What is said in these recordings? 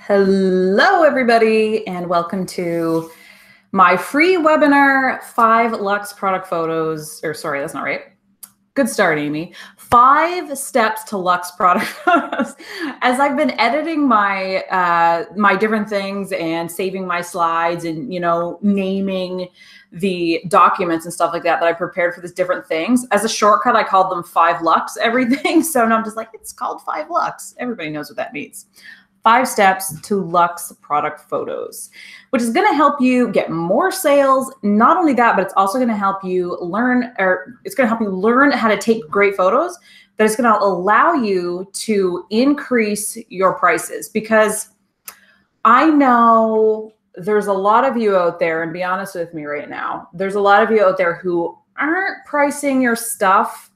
Hello, everybody, and welcome to my free webinar, 5 Luxe product photos, or sorry, that's not right. Good start, Amy. 5 steps to Luxe product photos. As I've been editing my my different things and saving my slides and, naming the documents and stuff like that I prepared for these different things. As a shortcut, I called them 5 Luxe everything. So now I'm just like, it's called 5 Luxe. Everybody knows what that means. 5 steps to Luxe product photos, which is going to help you get more sales. Not only that, but it's also going to help you learn, how to take great photos, but it's going to allow you to increase your prices, because I know there's a lot of you out there, and be honest with me right now, there's a lot of you out there who aren't pricing your stuff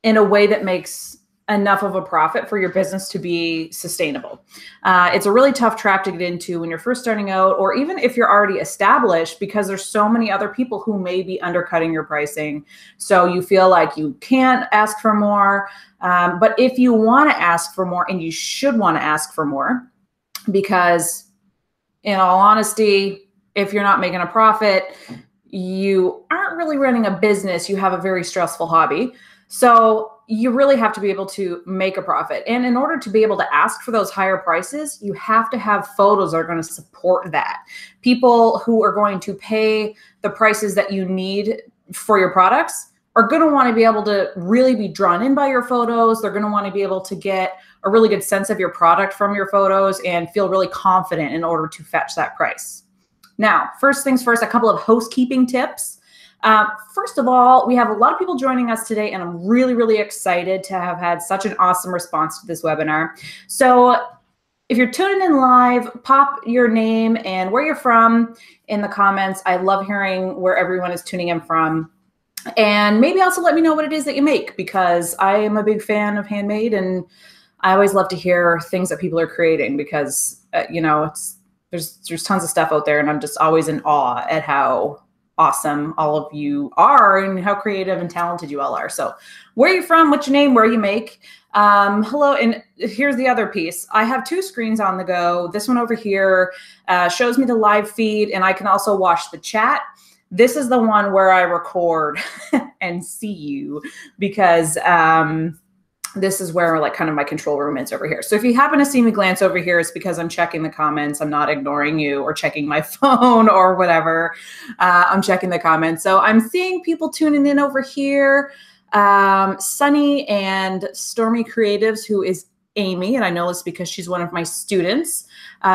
in a way that makes enough of a profit for your business to be sustainable. It's a really tough trap to get into when you're first starting out, or even if you're already established, because there's so many other people who may be undercutting your pricing. So you feel like you can't ask for more. But if you want to ask for more, and you should want to ask for more, because in all honesty, if you're not making a profit, you aren't really running a business. You have a very stressful hobby. So you really have to be able to make a profit. And in order to be able to ask for those higher prices, you have to have photos that are going to support that. People who are going to pay the prices that you need for your products are going to want to be able to really be drawn in by your photos. They're going to want to be able to get a really good sense of your product from your photos and feel really confident in order to fetch that price. Now, first things first, a couple of housekeeping tips. First of all, we have a lot of people joining us today, and I'm really, really excited to have had such an awesome response to this webinar. So if you're tuning in live, pop your name and where you're from in the comments. I love hearing where everyone is tuning in from. And maybe also let me know what it is that you make, because I am a big fan of handmade, and I always love to hear things that people are creating, because, there's tons of stuff out there, and I'm just always in awe at how awesome all of you are and how creative and talented you all are. So where are you from? What's your name? Where you make? Hello. And here's the other piece. I have 2 screens on the go. This one over here shows me the live feed, and I can also watch the chat. This is the one where I record and see you, because this is where kind of my control room is over here. So if you happen to see me glance over here, it's because I'm checking the comments. I'm not ignoring you or checking my phone or whatever. I'm checking the comments. So I'm seeing people tuning in over here. Sunny and Stormy Creatives, who is Amy, and I know this because she's one of my students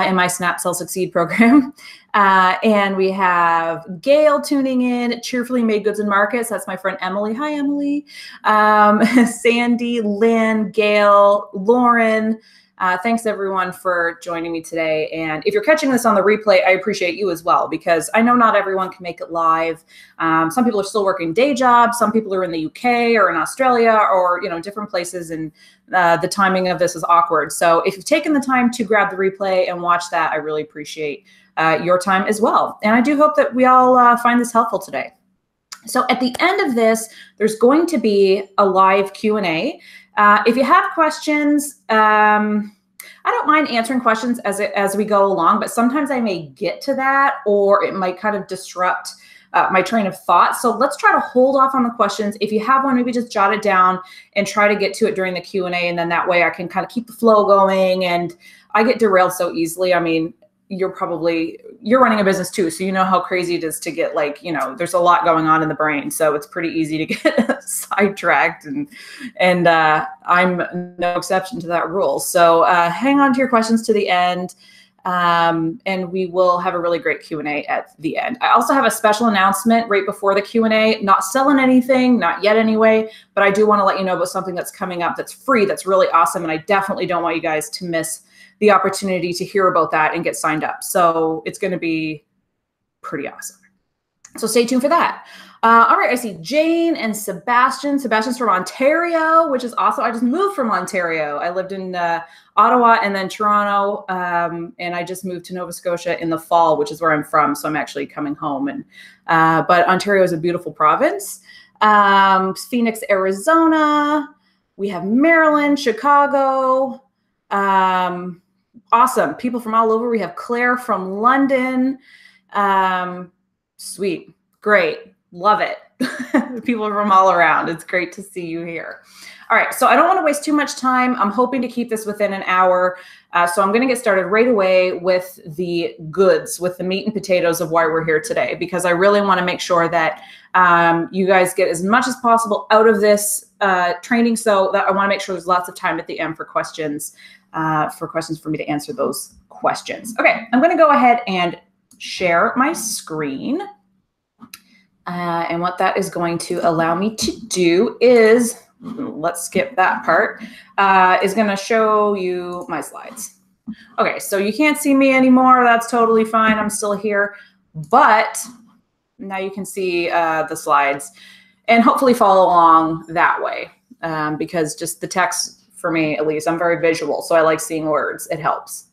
in my Snap Sell Succeed program. And we have Gail tuning in, Cheerfully Made Goods and Markets. That's my friend Emily. Hi, Emily. Sandy, Lynn, Gail, Lauren. Thanks everyone for joining me today. And if you're catching this on the replay, I appreciate you as well, because I know not everyone can make it live. Some people are still working day jobs. Some people are in the UK or in Australia or, different places. And the timing of this is awkward. So if you've taken the time to grab the replay and watch that, I really appreciate your time as well. And I do hope that we all find this helpful today. So at the end of this, there's going to be a live Q&A. If you have questions, I don't mind answering questions as we go along, but sometimes I may get to that, or it might kind of disrupt my train of thought. So let's try to hold off on the questions. If you have one, maybe just jot it down and try to get to it during the Q&A. And then that way I can kind of keep the flow going. And I get derailed so easily. I mean, you're running a business too. So you know how crazy it is to get there's a lot going on in the brain. So it's pretty easy to get sidetracked, and I'm no exception to that rule. So hang on to your questions to the end. And we will have a really great Q&A at the end. I also have a special announcement right before the Q&A, not selling anything, not yet anyway, but I do want to let you know about something that's coming up that's free, that's really awesome. And I definitely don't want you guys to miss the opportunity to hear about that and get signed up. So it's going to be pretty awesome. So stay tuned for that. All right, I see Jane and Sebastian. Sebastian's from Ontario, which is awesome. I just moved from Ontario. I lived in Ottawa and then Toronto, and I just moved to Nova Scotia in the fall, which is where I'm from. So I'm actually coming home. And but Ontario is a beautiful province. Phoenix, Arizona. We have Maryland, Chicago. Awesome. People from all over. We have Claire from London. Sweet. Great. Love it. People from all around. It's great to see you here. All right. So I don't want to waste too much time. I'm hoping to keep this within an hour. So I'm going to get started right away with the goods, with the meat and potatoes of why we're here today, because I really want to make sure that you guys get as much as possible out of this training. So that I want to make sure there's lots of time at the end for questions for me to answer those questions. Okay. I'm going to go ahead and share my screen. And what that is going to allow me to do is, let's skip that part, is going to show you my slides. Okay, so you can't see me anymore. That's totally fine. I'm still here. But now you can see the slides and hopefully follow along that way, because just the text, for me at least, I'm very visual, so I like seeing words. It helps.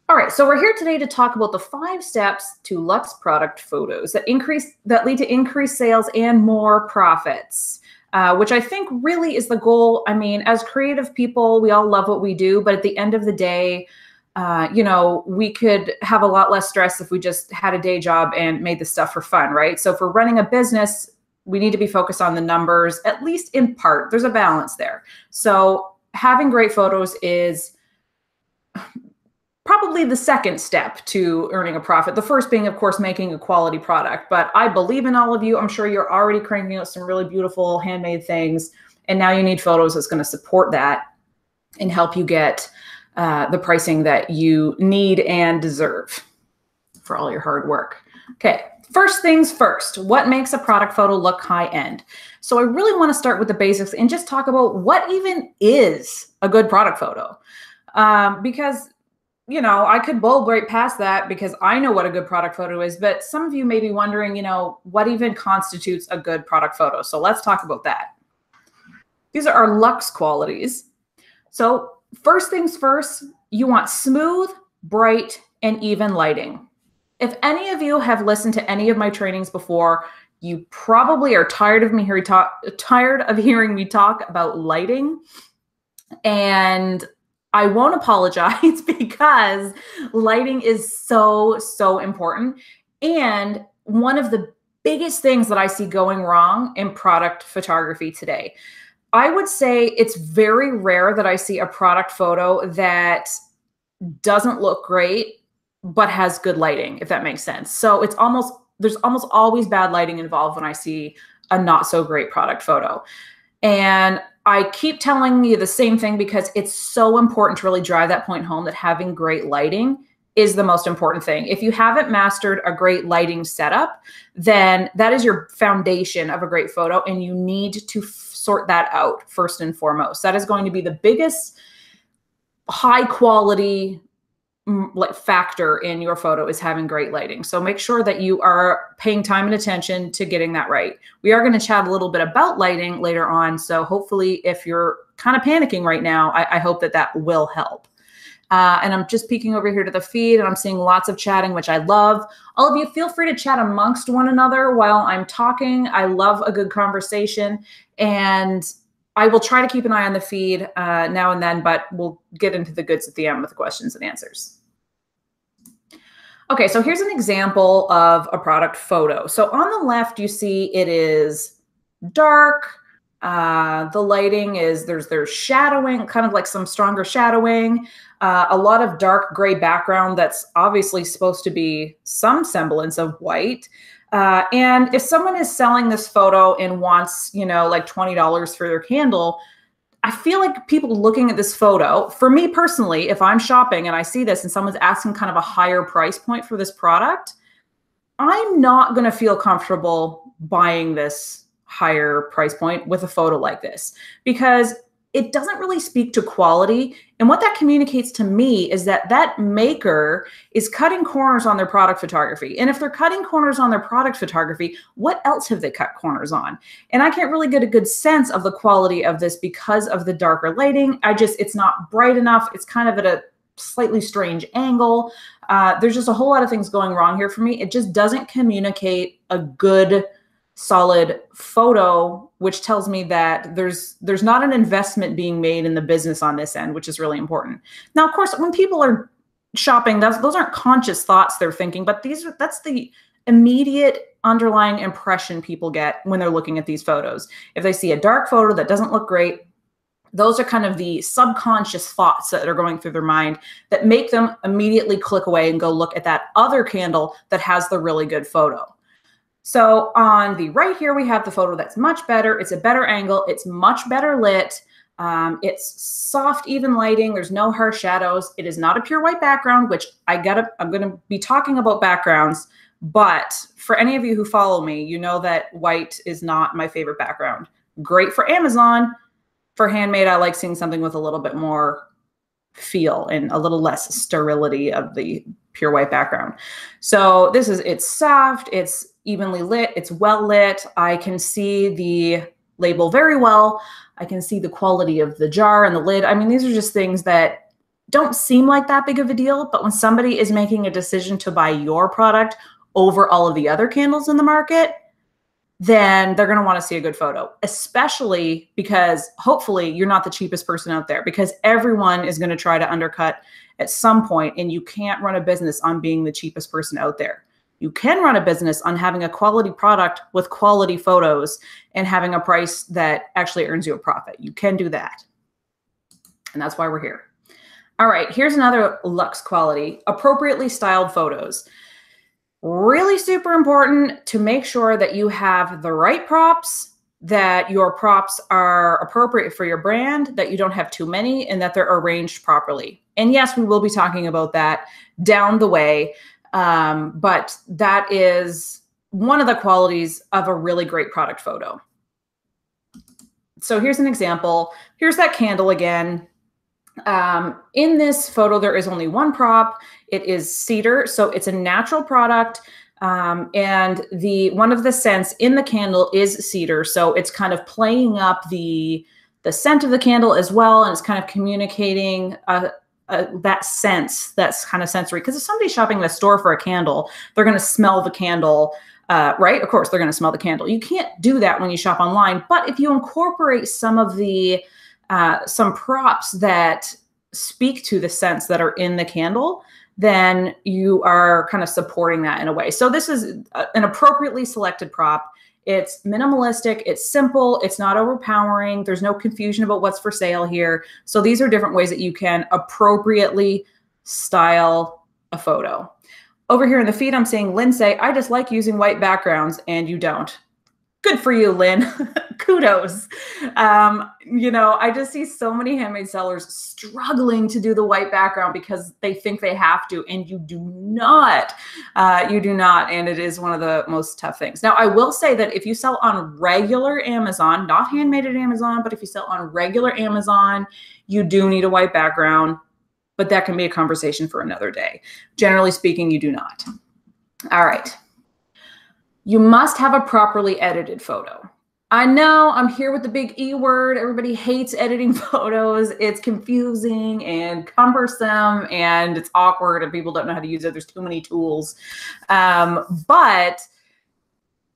All right, so we're here today to talk about the 5 steps to Luxe product photos that lead to increased sales and more profits, which I think really is the goal. I mean, as creative people, we all love what we do, but at the end of the day, you know, we could have a lot less stress if we just had a day job and made this stuff for fun, right? So if we're running a business, we need to be focused on the numbers, at least in part. There's a balance there. So having great photos is probably the second step to earning a profit. The first being, of course, making a quality product. But I believe in all of you. I'm sure you're already cranking out some really beautiful handmade things. And now you need photos that's going to support that and help you get the pricing that you need and deserve for all your hard work. Okay, first things first. What makes a product photo look high-end? So I really want to start with the basics and just talk about what even is a good product photo. Because you know, I could bulb right past that because I know what a good product photo is, but some of you may be wondering, you know, what even constitutes a good product photo? So let's talk about that. These are our Luxe qualities. So first things first, you want smooth, bright, and even lighting. If any of you have listened to any of my trainings before, you probably are tired of hearing me talk about lighting. And I won't apologize because lighting is so, so important. And one of the biggest things that I see going wrong in product photography today, I would say it's very rare that I see a product photo that doesn't look great, but has good lighting, if that makes sense. So there's almost always bad lighting involved when I see a not so great product photo. And I keep telling you the same thing because it's so important to really drive that point home that having great lighting is the most important thing. If you haven't mastered a great lighting setup, then that is your foundation of a great photo, and you need to sort that out first and foremost. That is going to be the biggest high quality factor in your photo, is having great lighting. So make sure that you are paying time and attention to getting that right. We are going to chat a little bit about lighting later on. So hopefully if you're kind of panicking right now, I hope that that will help. And I'm just peeking over here to the feed and I'm seeing lots of chatting, which I love. All of you feel free to chat amongst one another while I'm talking. I love a good conversation, and I will try to keep an eye on the feed now and then, but we'll get into the goods at the end with the questions and answers. Okay, so here's an example of a product photo. So on the left, you see it is dark. The lighting is, there's shadowing, kind of like some stronger shadowing, a lot of dark gray background that's obviously supposed to be some semblance of white. And if someone is selling this photo and wants, you know, like $20 for their candle, I feel like people looking at this photo, for me personally, if I'm shopping and I see this and someone's asking kind of a higher price point for this product, I'm not going to feel comfortable buying this higher price point with a photo like this, because it doesn't really speak to quality. And what that communicates to me is that that maker is cutting corners on their product photography. And if they're cutting corners on their product photography, what else have they cut corners on? And I can't really get a good sense of the quality of this because of the darker lighting. It's not bright enough. It's kind of at a slightly strange angle. There's just a whole lot of things going wrong here for me. It just doesn't communicate a good, solid photo, which tells me that there's not an investment being made in the business on this end, which is really important. Now, of course, when people are shopping, those aren't conscious thoughts they're thinking, but that's the immediate underlying impression people get when they're looking at these photos. If they see a dark photo that doesn't look great, those are kind of the subconscious thoughts that are going through their mind that make them immediately click away and go look at that other candle that has the really good photo. So on the right here, we have the photo that's much better. It's a better angle. It's much better lit. It's soft, even lighting. There's no harsh shadows. It is not a pure white background, which I'm going to be talking about backgrounds. But for any of you who follow me, you know that white is not my favorite background. Great for Amazon. For handmade, I like seeing something with a little bit more feel and a little less sterility of the pure white background. So it's soft, it's evenly lit, it's well lit. I can see the label very well. I can see the quality of the jar and the lid. I mean, these are just things that don't seem like that big of a deal, but when somebody is making a decision to buy your product over all of the other candles in the market, then they're going to want to see a good photo, especially because hopefully you're not the cheapest person out there, because everyone is going to try to undercut at some point, and you can't run a business on being the cheapest person out there. You can run a business on having a quality product with quality photos and having a price that actually earns you a profit. You can do that. And that's why we're here. All right, here's another Luxe quality: appropriately styled photos. Really super important to make sure that you have the right props, that your props are appropriate for your brand, that you don't have too many, and that they're arranged properly. And yes, we will be talking about that down the way, but that is one of the qualities of a really great product photo. So here's an example. Here's that candle again. In this photo, there is only one prop. It is cedar, so it's a natural product. And one of the scents in the candle is cedar, so it's kind of playing up the scent of the candle as well, and it's kind of communicating that sense that's kind of sensory. Because if somebody's shopping in a store for a candle, they're going to smell the candle, right? Of course, they're going to smell the candle. You can't do that when you shop online, but if you incorporate some of the some props that speak to the scents that are in the candle, then you are kind of supporting that in a way. So this is an appropriately selected prop. It's minimalistic, it's simple, it's not overpowering, there's no confusion about what's for sale here. So these are different ways that you can appropriately style a photo. Over here in the feed, I'm seeing Lynn say, I just like using white backgrounds, and you don't. Good for you, Lynn. Kudos. You know, I just see so many handmade sellers struggling to do the white background because they think they have to, and you do not. You do not, and it is one of the most tough things. Now, I will say that if you sell on regular Amazon, not handmade at Amazon, but if you sell on regular Amazon, you do need a white background, but that can be a conversation for another day. Generally speaking, you do not. All right. You must have a properly edited photo. I know I'm here with the big E word. Everybody hates editing photos. It's confusing and cumbersome and it's awkward and people don't know how to use it. There's too many tools. But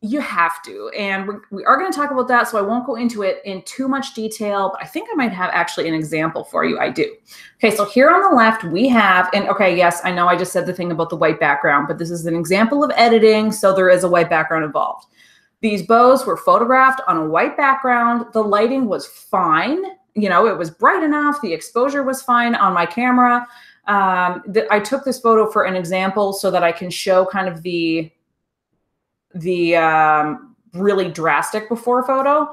you have to. And we are going to talk about that, so I won't go into it in too much detail, but I think I might have actually an example for you. I do. Okay, so here on the left we have, and okay, yes, I know I just said the thing about the white background, but this is an example of editing, so there is a white background involved. These bows were photographed on a white background. The lighting was fine. You know, it was bright enough. The exposure was fine on my camera. I took this photo for an example so that I can show kind of the really drastic before photo.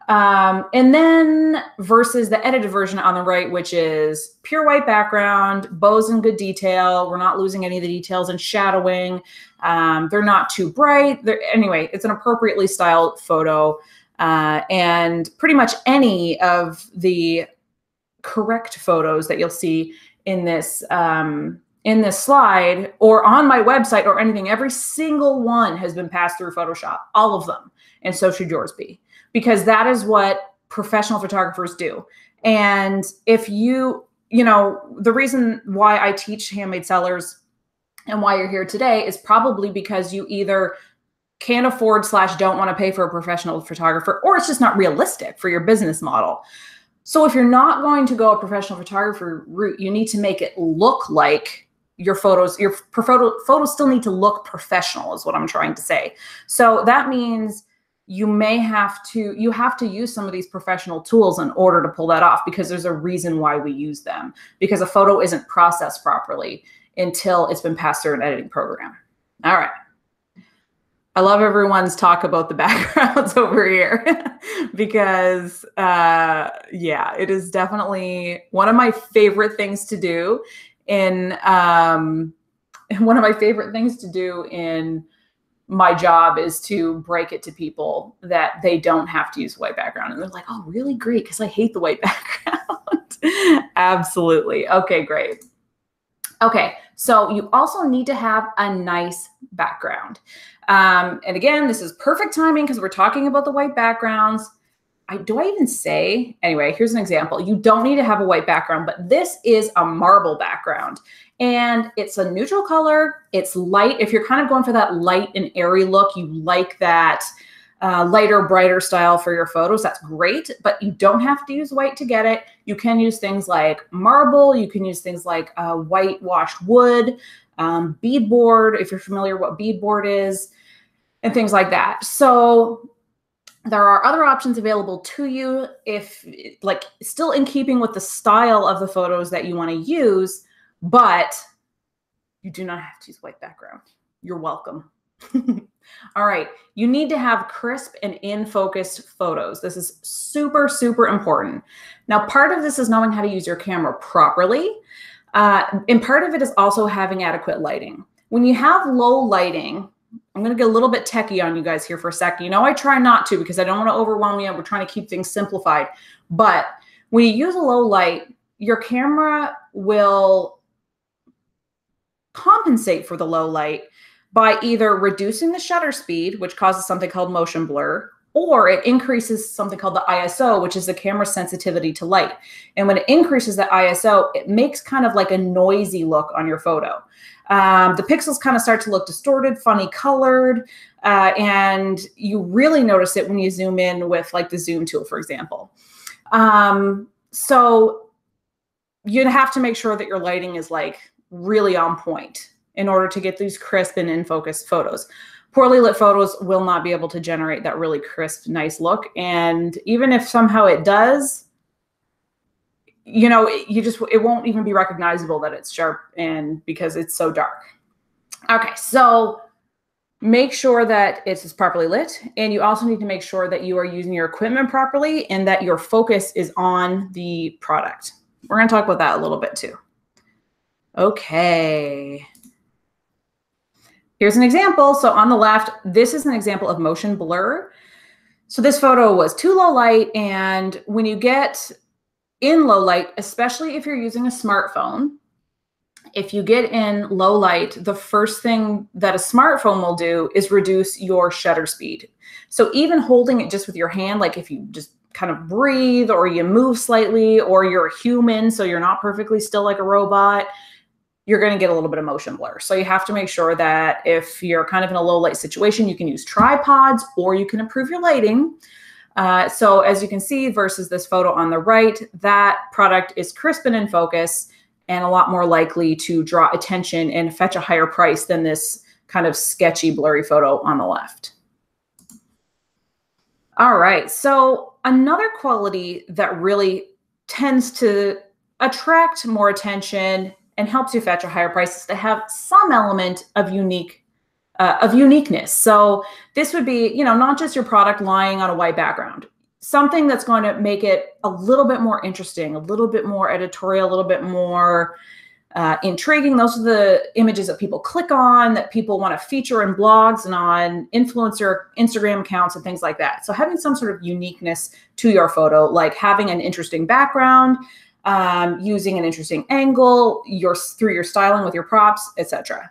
And then versus the edited version on the right, which is pure white background, bows in good detail. We're not losing any of the details and shadowing. They're not too bright. Anyway, it's an appropriately styled photo. And pretty much any of the correct photos that you'll see in this slide or on my website or anything, every single one has been passed through Photoshop, all of them. And so should yours be, because that is what professional photographers do. And if you know, the reason why I teach handmade sellers and why you're here today is probably because you either can't afford / don't want to pay for a professional photographer, or it's just not realistic for your business model. So if you're not going to go a professional photographer route, you need to make it look like your photos still need to look professional is what I'm trying to say. So that means you have to use some of these professional tools in order to pull that off, because there's a reason why we use them, because a photo isn't processed properly until it's been passed through an editing program. All right. I love everyone's talk about the backgrounds over here because, yeah, it is definitely one of my favorite things to do in my job is to break it to people that they don't have to use a white background. And they're like, oh, really? Great, because I hate the white background. Absolutely. Okay, great. Okay, so you also need to have a nice background. And again, this is perfect timing because we're talking about the white backgrounds. Do I even say? Anyway, here's an example. You don't need to have a white background, but this is a marble background. And it's a neutral color. It's light. If you're kind of going for that light and airy look, you like that lighter, brighter style for your photos, that's great. But you don't have to use white to get it. You can use things like marble. You can use things like whitewashed wood, beadboard, if you're familiar what beadboard is, and things like that. So there are other options available to you if, like, still in keeping with the style of the photos that you want to use, but you do not have to use white background. You're welcome. All right. You need to have crisp and in-focused photos. This is super, super important. Now, part of this is knowing how to use your camera properly. And part of it is also having adequate lighting. When you have low lighting, I'm going to get a little bit techie on you guys here for a second. You know, I try not to because I don't want to overwhelm you. We're trying to keep things simplified. But when you use a low light, your camera will compensate for the low light by either reducing the shutter speed, which causes something called motion blur, or it increases something called the ISO, which is the camera sensitivity to light. And when it increases the ISO, it makes kind of like a noisy look on your photo. The pixels kind of start to look distorted, funny colored, and you really notice it when you zoom in with like the zoom tool, for example. So you'd have to make sure that your lighting is like really on point in order to get these crisp and in-focus photos. Poorly lit photos will not be able to generate that really crisp, nice look. And even if somehow it does, you know, it won't even be recognizable that it's sharp, and because it's so dark. Okay, so make sure that it's properly lit, and you also need to make sure that you are using your equipment properly and that your focus is on the product. We're going to talk about that a little bit too. Okay. Here's an example. So on the left, this is an example of motion blur. So this photo was too low light, and when you get in low light, especially if you're using a smartphone, if you get in low light, the first thing that a smartphone will do is reduce your shutter speed. So even holding it just with your hand, like if you just kind of breathe or you move slightly, or you're a human, so you're not perfectly still like a robot, you're going to get a little bit of motion blur. So you have to make sure that if you're kind of in a low light situation, you can use tripods or you can improve your lighting. So as you can see versus this photo on the right, that product is crisp and in focus and a lot more likely to draw attention and fetch a higher price than this kind of sketchy, blurry photo on the left. All right, so another quality that really tends to attract more attention and helps you fetch a higher price is to have some element of uniqueness. So this would be, you know, not just your product lying on a white background, something that's going to make it a little bit more interesting, a little bit more editorial, a little bit more intriguing. Those are the images that people click on, that people want to feature in blogs and on influencer Instagram accounts and things like that. So having some sort of uniqueness to your photo, like having an interesting background, using an interesting angle, through your styling with your props, etc.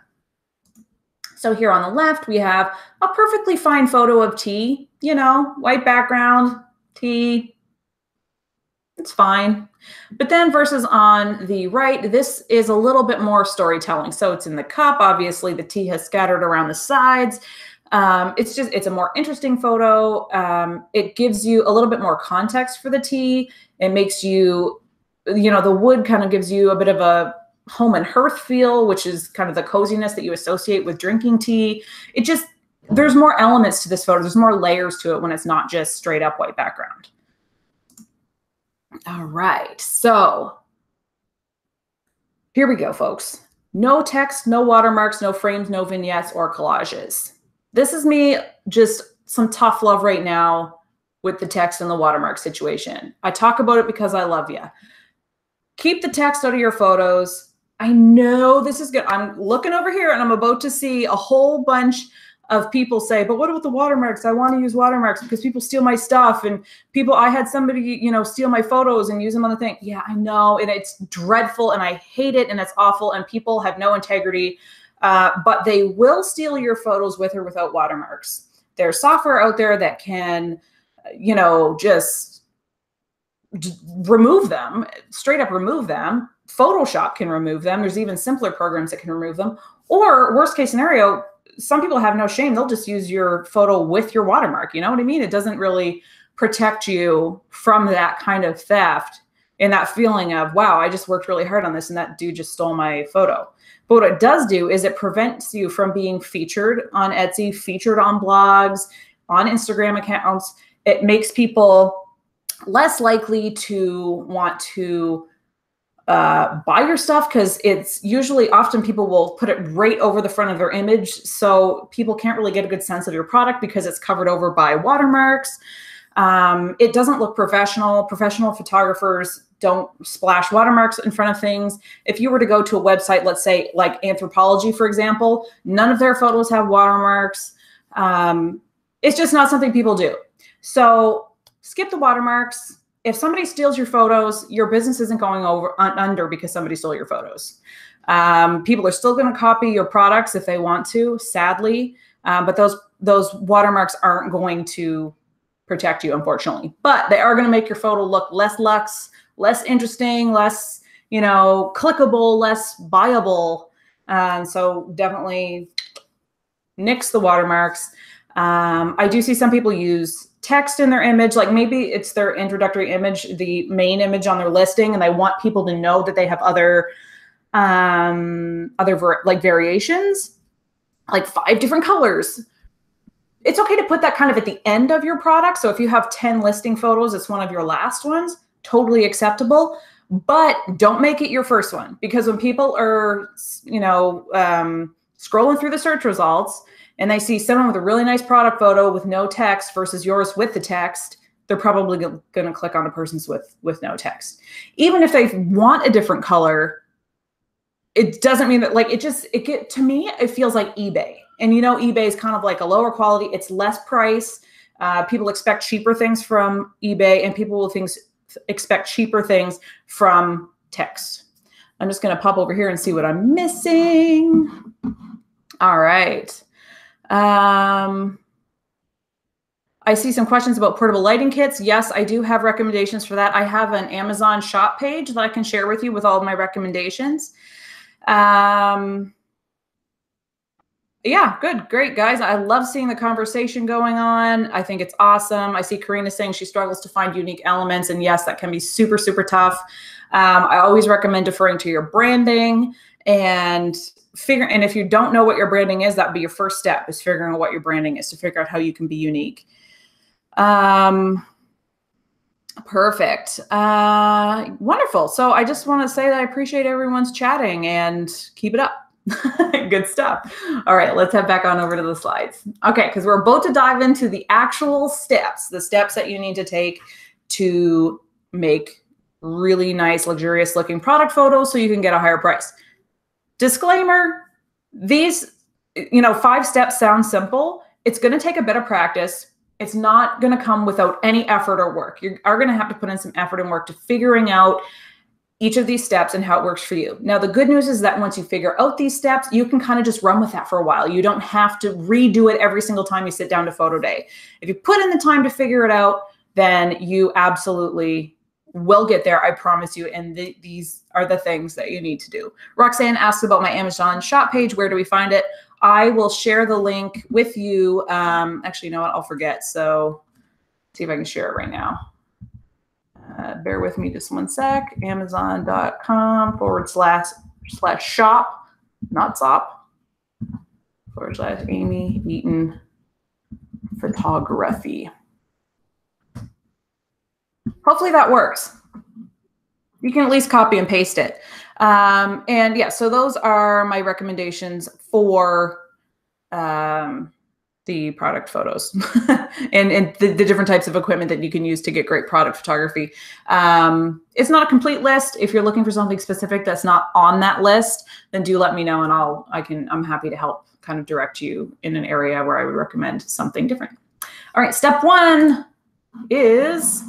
So here on the left, we have a perfectly fine photo of tea, you know, white background, tea, it's fine. But then versus on the right, this is a little bit more storytelling. So it's in the cup, obviously the tea has scattered around the sides. It's a more interesting photo. It gives you a little bit more context for the tea. It makes you, you know, the wood kind of gives you a bit of a home and hearth feel, which is kind of the coziness that you associate with drinking tea. It just, there's more elements to this photo. There's more layers to it when it's not just straight up white background. All right, so here we go, folks. No text, no watermarks, no frames, no vignettes or collages. This is me, just some tough love right now with the text and the watermark situation. I talk about it because I love you. Keep the text out of your photos. I know this is good. I'm looking over here and I'm about to see a whole bunch of people say, but what about the watermarks? I want to use watermarks because people steal my stuff, and people, I had somebody, you know, steal my photos and use them on the thing. Yeah, I know. And it's dreadful and I hate it and it's awful and people have no integrity, but they will steal your photos with or without watermarks. There's software out there that can, you know, just remove them, straight up remove them. Photoshop can remove them. There's even simpler programs that can remove them. Or worst case scenario, some people have no shame. They'll just use your photo with your watermark. You know what I mean? It doesn't really protect you from that kind of theft and that feeling of, wow, I just worked really hard on this and that dude just stole my photo. But what it does do is it prevents you from being featured on Etsy, featured on blogs, on Instagram accounts. It makes people less likely to want to buy your stuff, because it's usually, often people will put it right over the front of their image, so people can't really get a good sense of your product because it's covered over by watermarks. It doesn't look professional. Professional photographers don't splash watermarks in front of things. If you were to go to a website, let's say like Anthropology, for example, none of their photos have watermarks. It's just not something people do. So skip the watermarks. If somebody steals your photos, your business isn't going under because somebody stole your photos. People are still going to copy your products if they want to, sadly, but those watermarks aren't going to protect you, unfortunately. But they are going to make your photo look less luxe, less interesting, less, you know, clickable, less buyable. So definitely nix the watermarks. I do see some people use text in their image, like maybe it's their introductory image, the main image on their listing, and they want people to know that they have other like variations, like 5 different colors. It's okay to put that kind of at the end of your product. So if you have 10 listing photos, it's one of your last ones, totally acceptable. But don't make it your first one, because when people are, you know, scrolling through the search results and they see someone with a really nice product photo with no text versus yours with the text, they're probably going to click on the person's with no text. Even if they want a different color, it doesn't mean that, like, to me, it feels like eBay. And, you know, eBay is kind of like a lower quality. It's less price. People expect cheaper things from eBay, and people will expect cheaper things from text. I'm just going to pop over here and see what I'm missing. All right. I see some questions about portable lighting kits. Yes, I do have recommendations for that. I have an Amazon shop page that I can share with you with all of my recommendations. Yeah, good. Great, guys. I love seeing the conversation going on. I think it's awesome. I see Karina saying she struggles to find unique elements. And yes, that can be super, super tough. I always recommend deferring to your branding and if you don't know what your branding is, that would be your first step, is figuring out what your branding is, to figure out how you can be unique. Perfect. Wonderful. So I just want to say that I appreciate everyone's chatting and keep it up. Good stuff. All right, let's head back on over to the slides. Okay, because we're about to dive into the actual steps, the steps that you need to take to make really nice, luxurious looking product photos so you can get a higher price. Disclaimer, these, 5 steps sound simple. It's going to take a bit of practice. It's not going to come without any effort or work. You are going to have to put in some effort and work to figuring out each of these steps and how it works for you. Now, the good news is that once you figure out these steps, you can kind of just run with that for a while. You don't have to redo it every single time you sit down to photo day. If you put in the time to figure it out, then you absolutely will get there, I promise you. And these are the things that you need to do. Roxanne asked about my Amazon shop page. Where do we find it? I will share the link with you. Actually, you know what? I'll forget. So see if I can share it right now. Bear with me just one sec. Amazon.com/. /shop, not zop, / Amy Eaton Photography. Hopefully that works. You can at least copy and paste it. And yeah, so those are my recommendations for the product photos and the different types of equipment that you can use to get great product photography. It's not a complete list. If you're looking for something specific that's not on that list, then do let me know, and I'm happy to help kind of direct you in an area where I would recommend something different. All right, step 1 is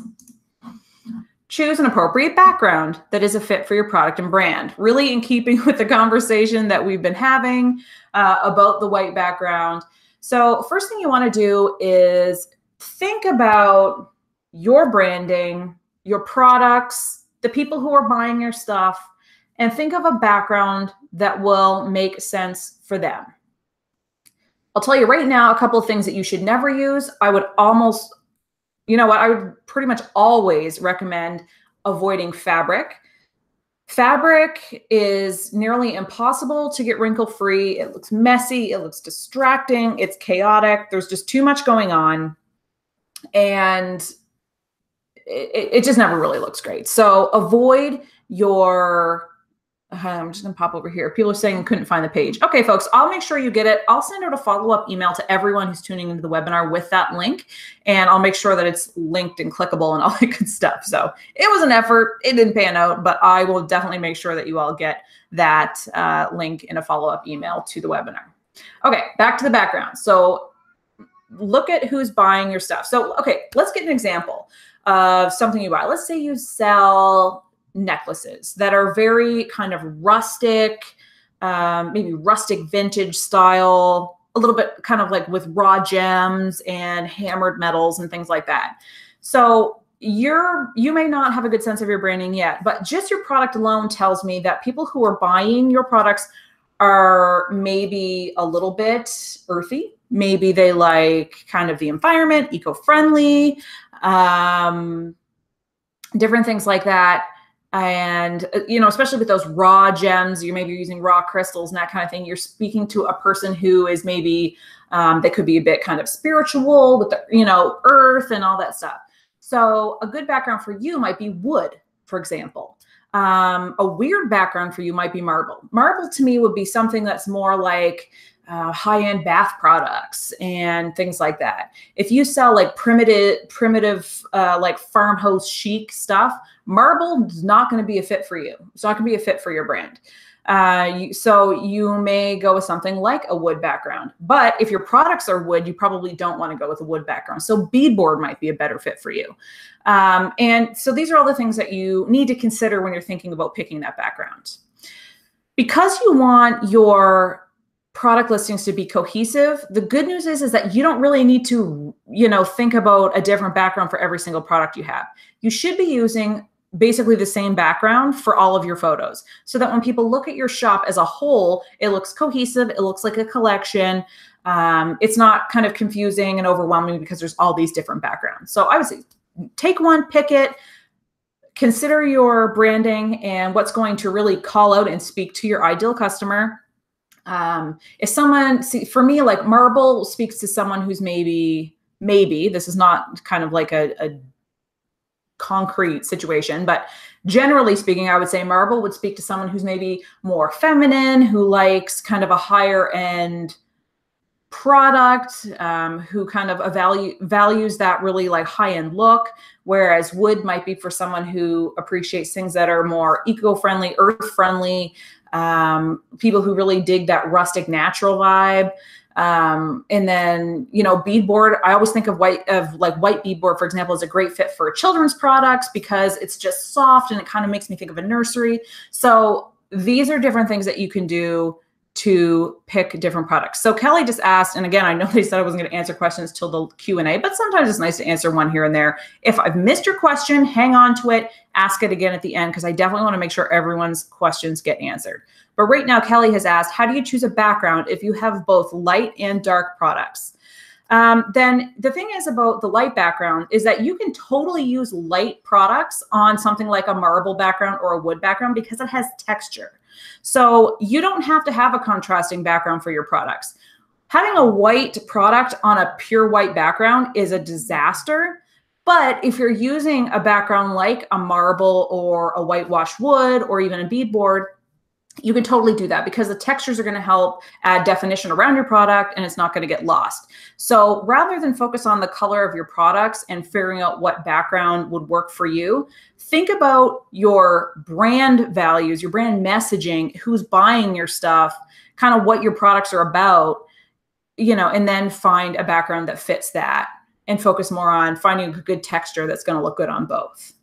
choose an appropriate background that is a fit for your product and brand. Really in keeping with the conversation that we've been having about the white background. So first thing you want to do is think about your branding, your products, the people who are buying your stuff, and think of a background that will make sense for them. I'll tell you right now a couple of things that you should never use. I would almost, you know what, I would pretty much always recommend avoiding fabric. Fabric is nearly impossible to get wrinkle-free. It looks messy, it looks distracting, it's chaotic. There's just too much going on, and it just never really looks great. So avoid your, I'm just gonna pop over here. People are saying couldn't find the page. Okay, folks, I'll make sure you get it. I'll send out a follow-up email to everyone who's tuning into the webinar with that link, and I'll make sure that it's linked and clickable and all that good stuff. So it was an effort. It didn't pan out, but I will definitely make sure that you all get that link in a follow-up email to the webinar. Okay, back to the background. So look at who's buying your stuff. So, okay, let's get an example of something you buy. Let's say you sell necklaces that are very kind of rustic, maybe rustic vintage style, a little bit kind of like with raw gems and hammered metals and things like that. So you may not have a good sense of your branding yet, but just your product alone tells me that people who are buying your products are maybe a little bit earthy. Maybe they like kind of the environment, eco-friendly, different things like that. And, you know, especially with those raw gems, you maybe using raw crystals and that kind of thing. You're speaking to a person who is maybe, that could be a bit kind of spiritual with the, you know, earth and all that stuff. So a good background for you might be wood, for example. A weird background for you might be marble. Marble to me would be something that's more like high-end bath products and things like that. If you sell like primitive like farmhouse chic stuff, marble is not going to be a fit for you. It's not going to be a fit for your brand. So you may go with something like a wood background. But if your products are wood, you probably don't want to go with a wood background. So beadboard might be a better fit for you. And so these are all the things that you need to consider when you're thinking about picking that background. Because you want your product listings to be cohesive, the good news is that you don't really need to, you know, think about a different background for every single product you have. You should be using basically the same background for all of your photos, so that when people look at your shop as a whole, it looks cohesive, it looks like a collection. It's not kind of confusing and overwhelming because there's all these different backgrounds. So I would say take one, pick it, consider your branding and what's going to really call out and speak to your ideal customer. If someone, see, for me, like marble speaks to someone who's maybe, this is not kind of like a concrete situation, but generally speaking, I would say marble would speak to someone who's maybe more feminine, who likes kind of a higher end product, who kind of values that really like high-end look, whereas wood might be for someone who appreciates things that are more eco-friendly, earth-friendly, people who really dig that rustic natural vibe. And then, you know, beadboard, I always think of white beadboard, for example, is a great fit for children's products because it's just soft and it kind of makes me think of a nursery. So these are different things that you can do to pick different products. So Kelly just asked, and again, I know they said I wasn't going to answer questions till the Q&A, but sometimes it's nice to answer one here and there. If I've missed your question, hang on to it, ask it again at the end, because I definitely want to make sure everyone's questions get answered. But right now, Kelly has asked, how do you choose a background if you have both light and dark products? Then the thing is about the light background is that you can totally use light products on something like a marble background or a wood background because it has texture. So you don't have to have a contrasting background for your products. Having a white product on a pure white background is a disaster. But if you're using a background like a marble or a whitewashed wood or even a beadboard, you can totally do that because the textures are going to help add definition around your product and it's not going to get lost. So rather than focus on the color of your products and figuring out what background would work for you, think about your brand values, your brand messaging, who's buying your stuff, kind of what your products are about, you know, and then find a background that fits that and focus more on finding a good texture that's going to look good on both.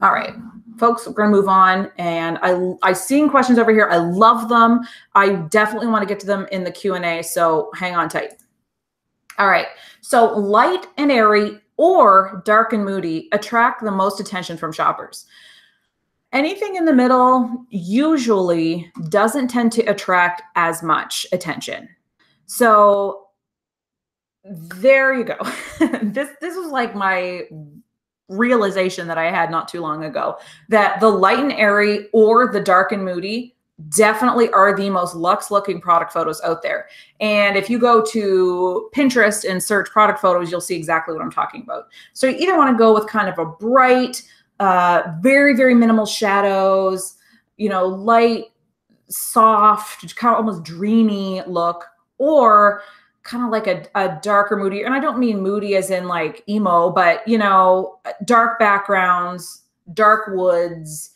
All right, folks, we're going to move on. And I seen questions over here. I love them. I definitely want to get to them in the Q&A, so hang on tight. All right, so light and airy or dark and moody attract the most attention from shoppers. Anything in the middle usually doesn't tend to attract as much attention. So there you go. This was like my realization that I had not too long ago, that the light and airy or the dark and moody definitely are the most luxe looking product photos out there. And if you go to Pinterest and search product photos, you'll see exactly what I'm talking about. So you either want to go with kind of a bright, very, very minimal shadows, you know, light, soft, kind of almost dreamy look, or kind of like a darker moody. And I don't mean moody as in like emo, but, you know, dark backgrounds, dark woods,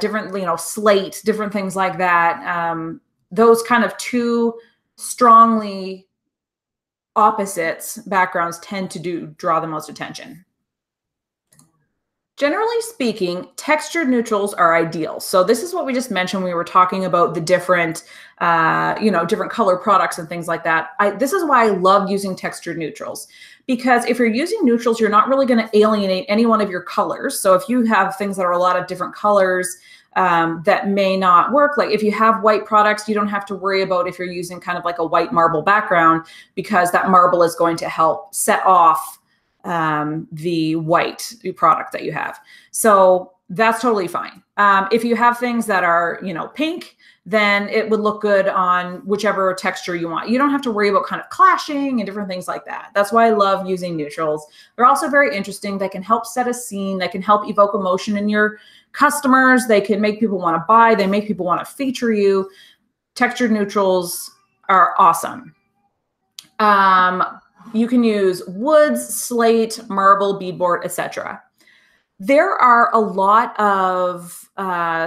different, you know, slate, different things like that. Those kind of two strongly opposites backgrounds tend to draw the most attention. Generally speaking, textured neutrals are ideal. So this is what we just mentioned. We were talking about the different, you know, different color products and things like that. This is why I love using textured neutrals, because if you're using neutrals, you're not really going to alienate any one of your colors. So if you have things that are a lot of different colors that may not work, like if you have white products, you don't have to worry about if you're using kind of like a white marble background, because that marble is going to help set off the white product that you have. So that's totally fine. If you have things that are, you know, pink, then it would look good on whichever texture you want. You don't have to worry about kind of clashing and different things like that. That's why I love using neutrals. They're also very interesting. They can help set a scene. They can help evoke emotion in your customers. They can make people want to buy. They make people want to feature you. Textured neutrals are awesome. You can use woods, slate, marble, beadboard, etc. There are a lot of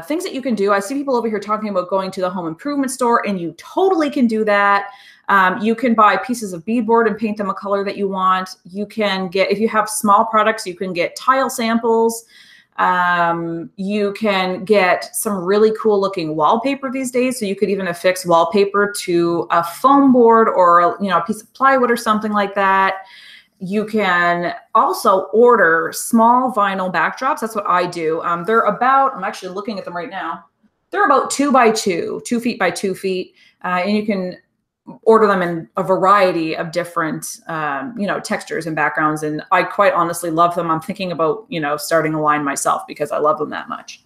things that you can do. I see people over here talking about going to the home improvement store, and you totally can do that. You can buy pieces of beadboard and paint them a color that you want. You can get, if you have small products, you can get tile samples. You can get some really cool looking wallpaper these days. So you could even affix wallpaper to a foam board or, you know, a piece of plywood or something like that. You can also order small vinyl backdrops. That's what I do. They're about, I'm actually looking at them right now. They're about 2 by 2, 2 feet by 2 feet. And you can order them in a variety of different, you know, textures and backgrounds. And I quite honestly love them. I'm thinking about, you know, starting a line myself because I love them that much.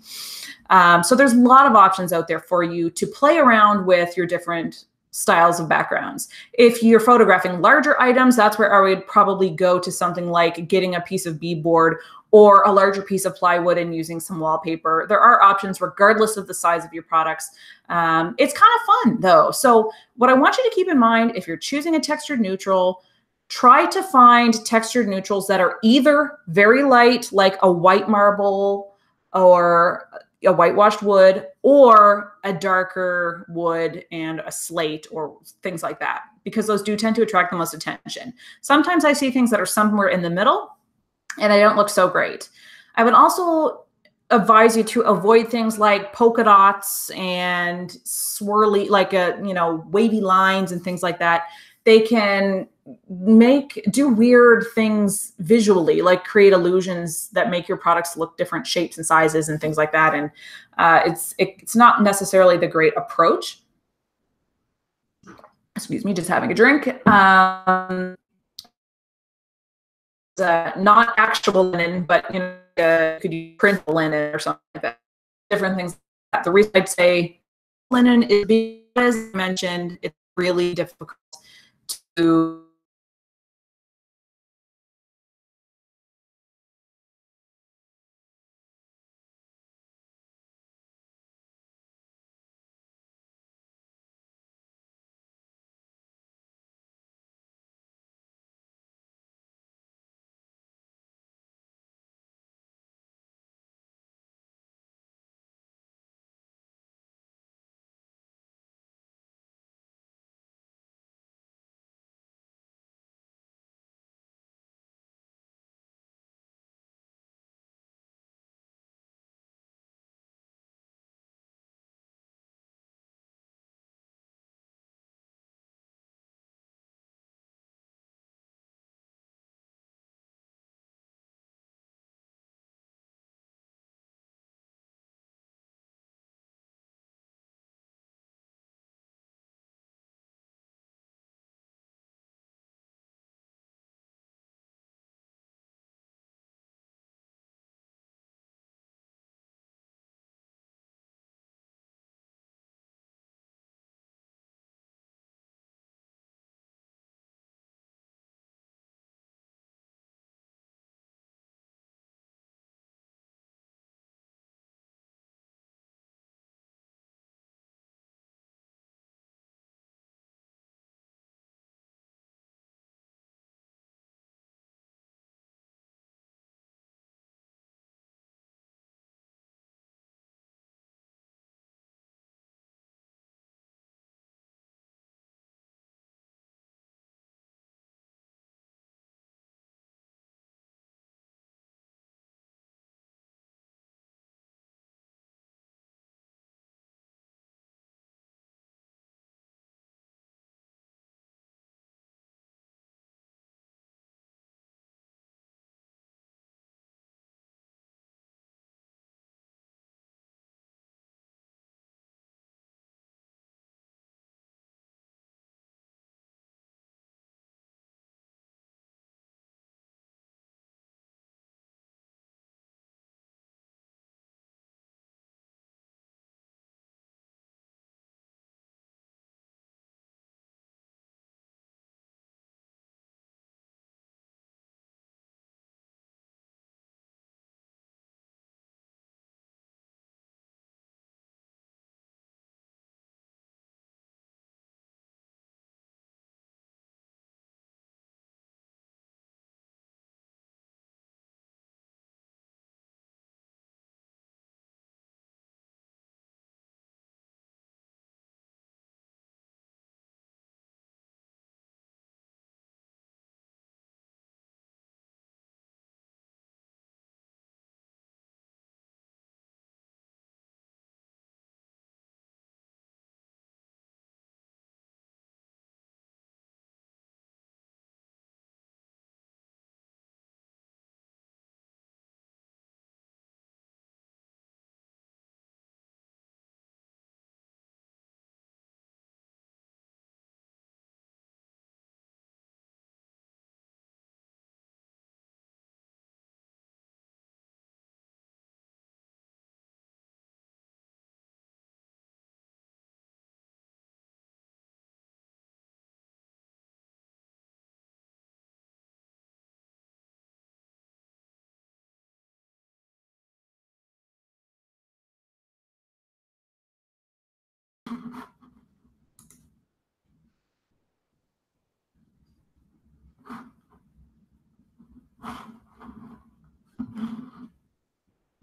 So there's a lot of options out there for you to play around with your different styles of backgrounds. If you're photographing larger items, that's where I would probably go to something like getting a piece of beadboard or a larger piece of plywood and using some wallpaper. There are options regardless of the size of your products. It's kind of fun though. So what I want you to keep in mind, if you're choosing a textured neutral, try to find textured neutrals that are either very light, like a white marble or a whitewashed wood, or a darker wood and a slate or things like that, because those do tend to attract the most attention. Sometimes I see things that are somewhere in the middle and they don't look so great. I would also advise you to avoid things like polka dots and swirly, like you know, wavy lines and things like that. They can do weird things visually, like create illusions that make your products look different shapes and sizes and things like that. And it's not necessarily the great approach. Excuse me, just having a drink. Not actual linen, but you know, could you print linen or something like that? Different things like that. The reason I'd say linen is, as I mentioned, it's really difficult to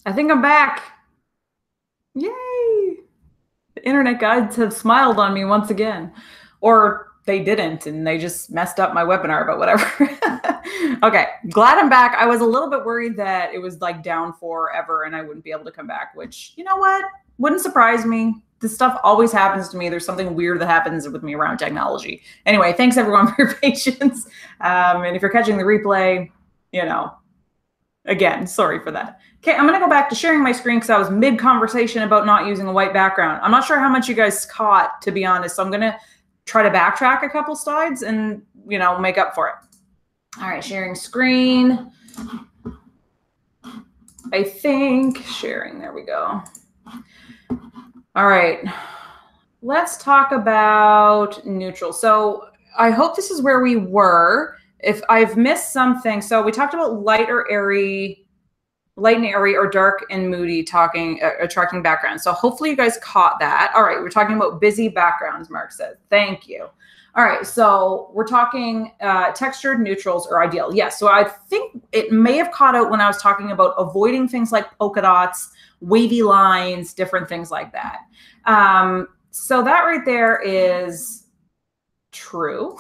I think I'm back. Yay! The internet guides have smiled on me once again. Or they didn't, and they just messed up my webinar, but whatever. Okay, glad I'm back. I was a little bit worried that it was like down forever and I wouldn't be able to come back, which, you know what? Wouldn't surprise me. This stuff always happens to me. There's something weird that happens with me around technology. Anyway, thanks everyone for your patience. And if you're catching the replay, you know, again, sorry for that. Okay, I'm going to go back to sharing my screen because I was mid-conversation about not using a white background. I'm not sure how much you guys caught, to be honest. So I'm going to try to backtrack a couple slides and, you know, make up for it. All right, sharing screen. I think sharing, there we go. All right, let's talk about neutral. So I hope this is where we were. If I've missed something, so we talked about light and airy or dark and moody attracting backgrounds. So hopefully you guys caught that. All right, we're talking about busy backgrounds, Mark said. Thank you. All right, so we're talking textured neutrals are ideal. Yes, so I think it may have caught out when I was talking about avoiding things like polka dots, wavy lines, different things like that. So that right there is true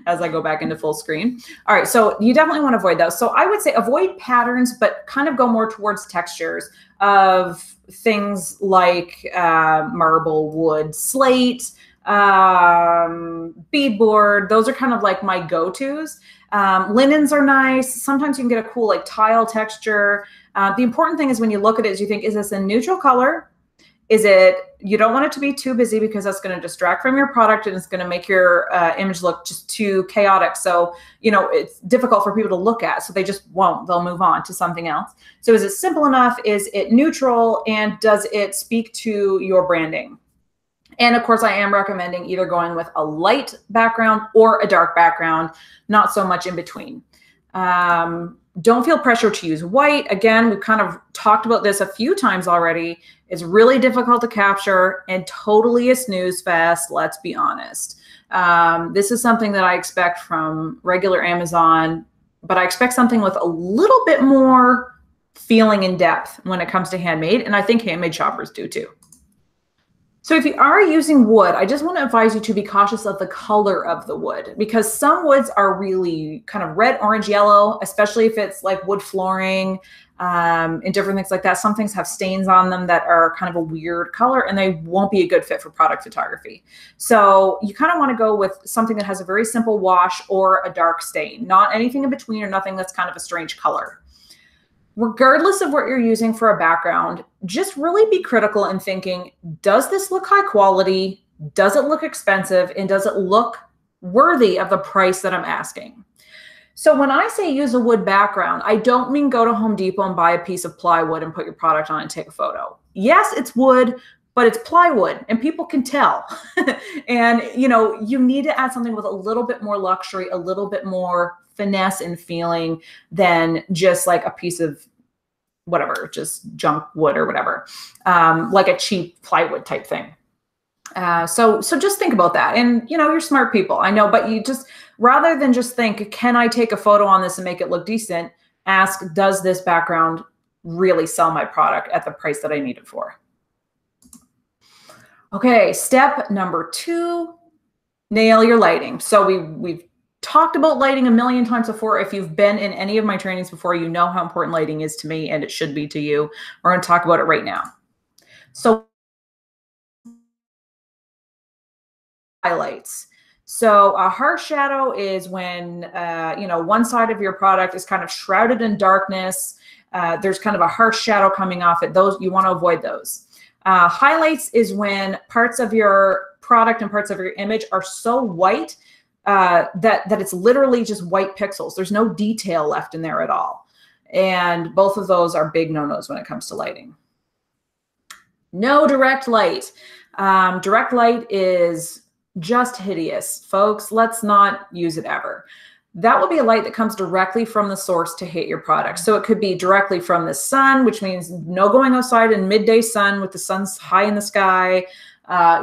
as I go back into full screen. All right, so you definitely want to avoid those. So I would say avoid patterns, but kind of go more towards textures of things like marble, wood, slate, beadboard. Those are kind of like my go-tos. Linens are nice. Sometimes you can get a cool like tile texture. The important thing is when you look at it is you think, is this a neutral color? Is it, you don't want it to be too busy because that's going to distract from your product and it's going to make your image look just too chaotic. So, you know, it's difficult for people to look at. So they just won't, they'll move on to something else. So is it simple enough? Is it neutral? And does it speak to your branding? And of course, I am recommending either going with a light background or a dark background, not so much in between. Don't feel pressure to use white. Again, we've kind of talked about this a few times already. It's really difficult to capture and totally a snooze fest, let's be honest. This is something that I expect from regular Amazon, but I expect something with a little bit more feeling and depth when it comes to handmade, and I think handmade shoppers do too. So if you are using wood, I just want to advise you to be cautious of the color of the wood because some woods are really kind of red, orange, yellow, especially if it's like wood flooring and different things like that. Some things have stains on them that are kind of a weird color and they won't be a good fit for product photography. So you kind of want to go with something that has a very simple wash or a dark stain, not anything in between or nothing that's kind of a strange color. Regardless of what you're using for a background, just really be critical in thinking, does this look high quality? Does it look expensive? And does it look worthy of the price that I'm asking? So when I say use a wood background, I don't mean go to Home Depot and buy a piece of plywood and put your product on and take a photo. Yes, it's wood, but it's plywood and people can tell. And you know, you need to add something with a little bit more luxury, a little bit more finesse and feeling than just like a piece of whatever, just junk wood or whatever, like a cheap plywood type thing. So just think about that. And you know, you're smart people, I know, but you just, rather than just think, can I take a photo on this and make it look decent? Ask, does this background really sell my product at the price that I need it for? Okay, step number 2, nail your lighting. So we've talked about lighting a million times before. If you've been in any of my trainings before, you know how important lighting is to me and it should be to you. We're going to talk about it right now. So highlights. So a harsh shadow is when, you know, one side of your product is kind of shrouded in darkness. There's kind of a harsh shadow coming off it. Those, you want to avoid those. Highlights is when parts of your product and parts of your image are so white that it's literally just white pixels. There's no detail left in there at all. And both of those are big no-nos when it comes to lighting. No direct light. Direct light is just hideous. Folks, let's not use it ever. That will be a light that comes directly from the source to hit your product. So it could be directly from the sun, which means no going outside in midday sun with the sun's high in the sky,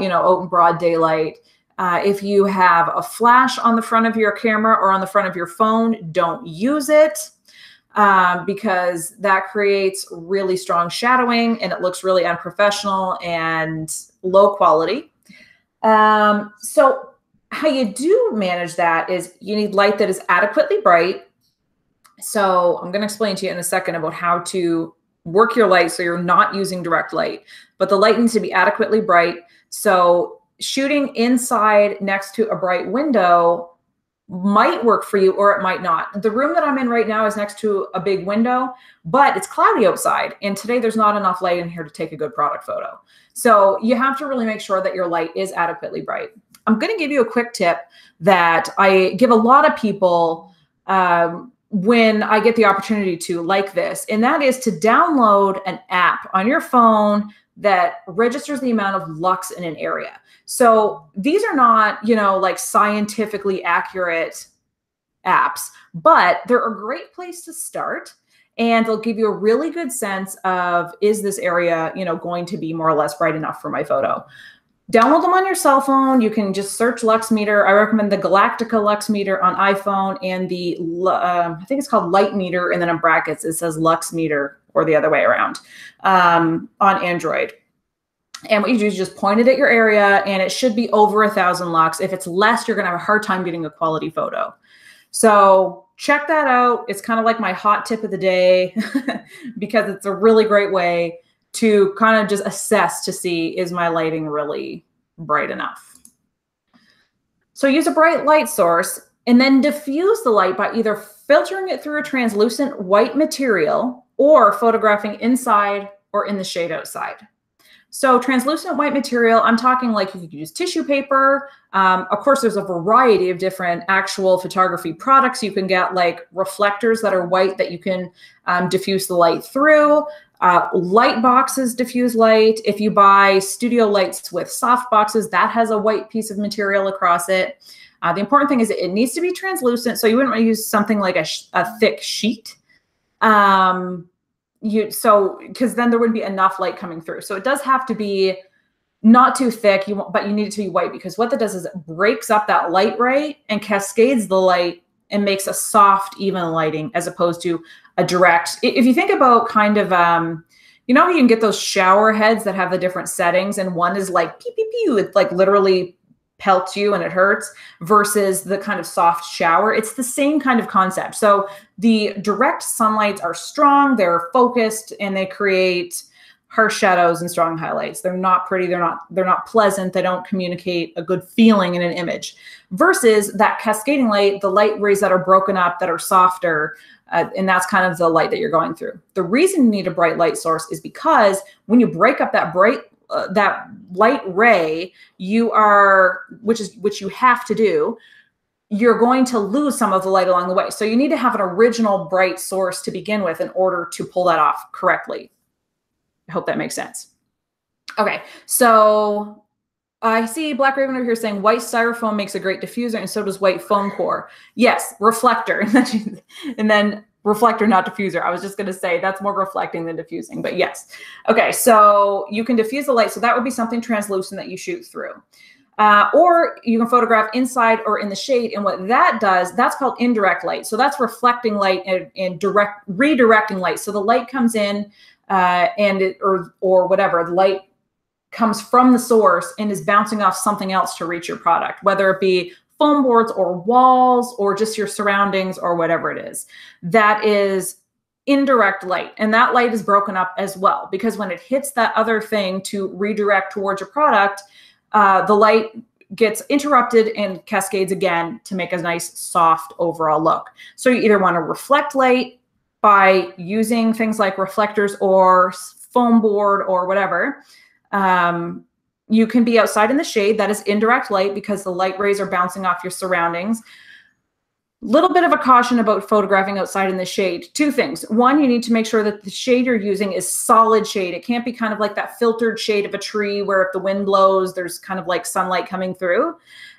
you know, out in broad daylight. If you have a flash on the front of your camera or on the front of your phone, don't use it because that creates really strong shadowing and it looks really unprofessional and low quality. So how you do manage that is you need light that is adequately bright. So I'm going to explain to you in a second about how to work your light so you're not using direct light, but the light needs to be adequately bright. So shooting inside next to a bright window might work for you or it might not. The room that I'm in right now is next to a big window, but it's cloudy outside. And today there's not enough light in here to take a good product photo. So you have to really make sure that your light is adequately bright. I'm going to give you a quick tip that I give a lot of people when I get the opportunity to, like this, and that is to download an app on your phone that registers the amount of lux in an area. So these are not, you know, like scientifically accurate apps, but they're a great place to start. And they'll give you a really good sense of, is this area, you know, going to be more or less bright enough for my photo? Download them on your cell phone. You can just search Lux Meter. I recommend the Galactica Lux Meter on iPhone and the, I think it's called Light Meter, and then in brackets it says Lux Meter, or the other way around, on Android. And what you do is just point it at your area, and it should be over 1,000 lux. If it's less, you're going to have a hard time getting a quality photo. So check that out. It's kind of like my hot tip of the day because it's a really great way to kind of just assess to see, is my lighting really bright enough? So use a bright light source and then diffuse the light by either filtering it through a translucent white material or photographing inside or in the shade outside. So translucent white material, I'm talking like you could use tissue paper. Of course, there's a variety of different actual photography products you can get, like reflectors that are white that you can diffuse the light through. Light boxes diffuse light. If you buy studio lights with soft boxes, that has a white piece of material across it. The important thing is it needs to be translucent. So you wouldn't want to use something like a thick sheet. Because then there wouldn't be enough light coming through. So it does have to be not too thick, but you need it to be white, because what that does is it breaks up that light ray and cascades the light and makes a soft, even lighting as opposed to a direct. If you think about kind of, you know, you can get those shower heads that have the different settings, and one is like pew, pew, pew. It like literally pelts you and it hurts, versus the kind of soft shower. It's the same kind of concept. So the direct sunlights are strong, they're focused, and they create harsh shadows and strong highlights. They're not pretty, they're not pleasant, they don't communicate a good feeling in an image. Versus that cascading light, the light rays that are broken up, that are softer, and that's kind of the light that you're going through. The reason you need a bright light source is because when you break up that that light ray, which you have to do, you're going to lose some of the light along the way. So you need to have an original bright source to begin with in order to pull that off correctly. I hope that makes sense. Okay, so I see Black Raven over here saying white styrofoam makes a great diffuser, and so does white foam core. Yes, reflector, and then reflector, not diffuser. I was just going to say that's more reflecting than diffusing, but yes. Okay, so you can diffuse the light. So that would be something translucent that you shoot through. Or you can photograph inside or in the shade. And what that does, that's called indirect light. So that's reflecting light and redirecting light. So the light comes in or whatever, the light comes from the source and is bouncing off something else to reach your product, whether it be foam boards or walls or just your surroundings or whatever it is. That is indirect light. And that light is broken up as well, because when it hits that other thing to redirect towards your product, the light gets interrupted and cascades again to make a nice soft overall look. So you either want to reflect light by using things like reflectors or foam board or whatever. You can be outside in the shade. That is indirect light because the light rays are bouncing off your surroundings. Little bit of a caution about photographing outside in the shade. Two things. One, you need to make sure that the shade you're using is solid shade. It can't be kind of like that filtered shade of a tree where if the wind blows, there's kind of like sunlight coming through.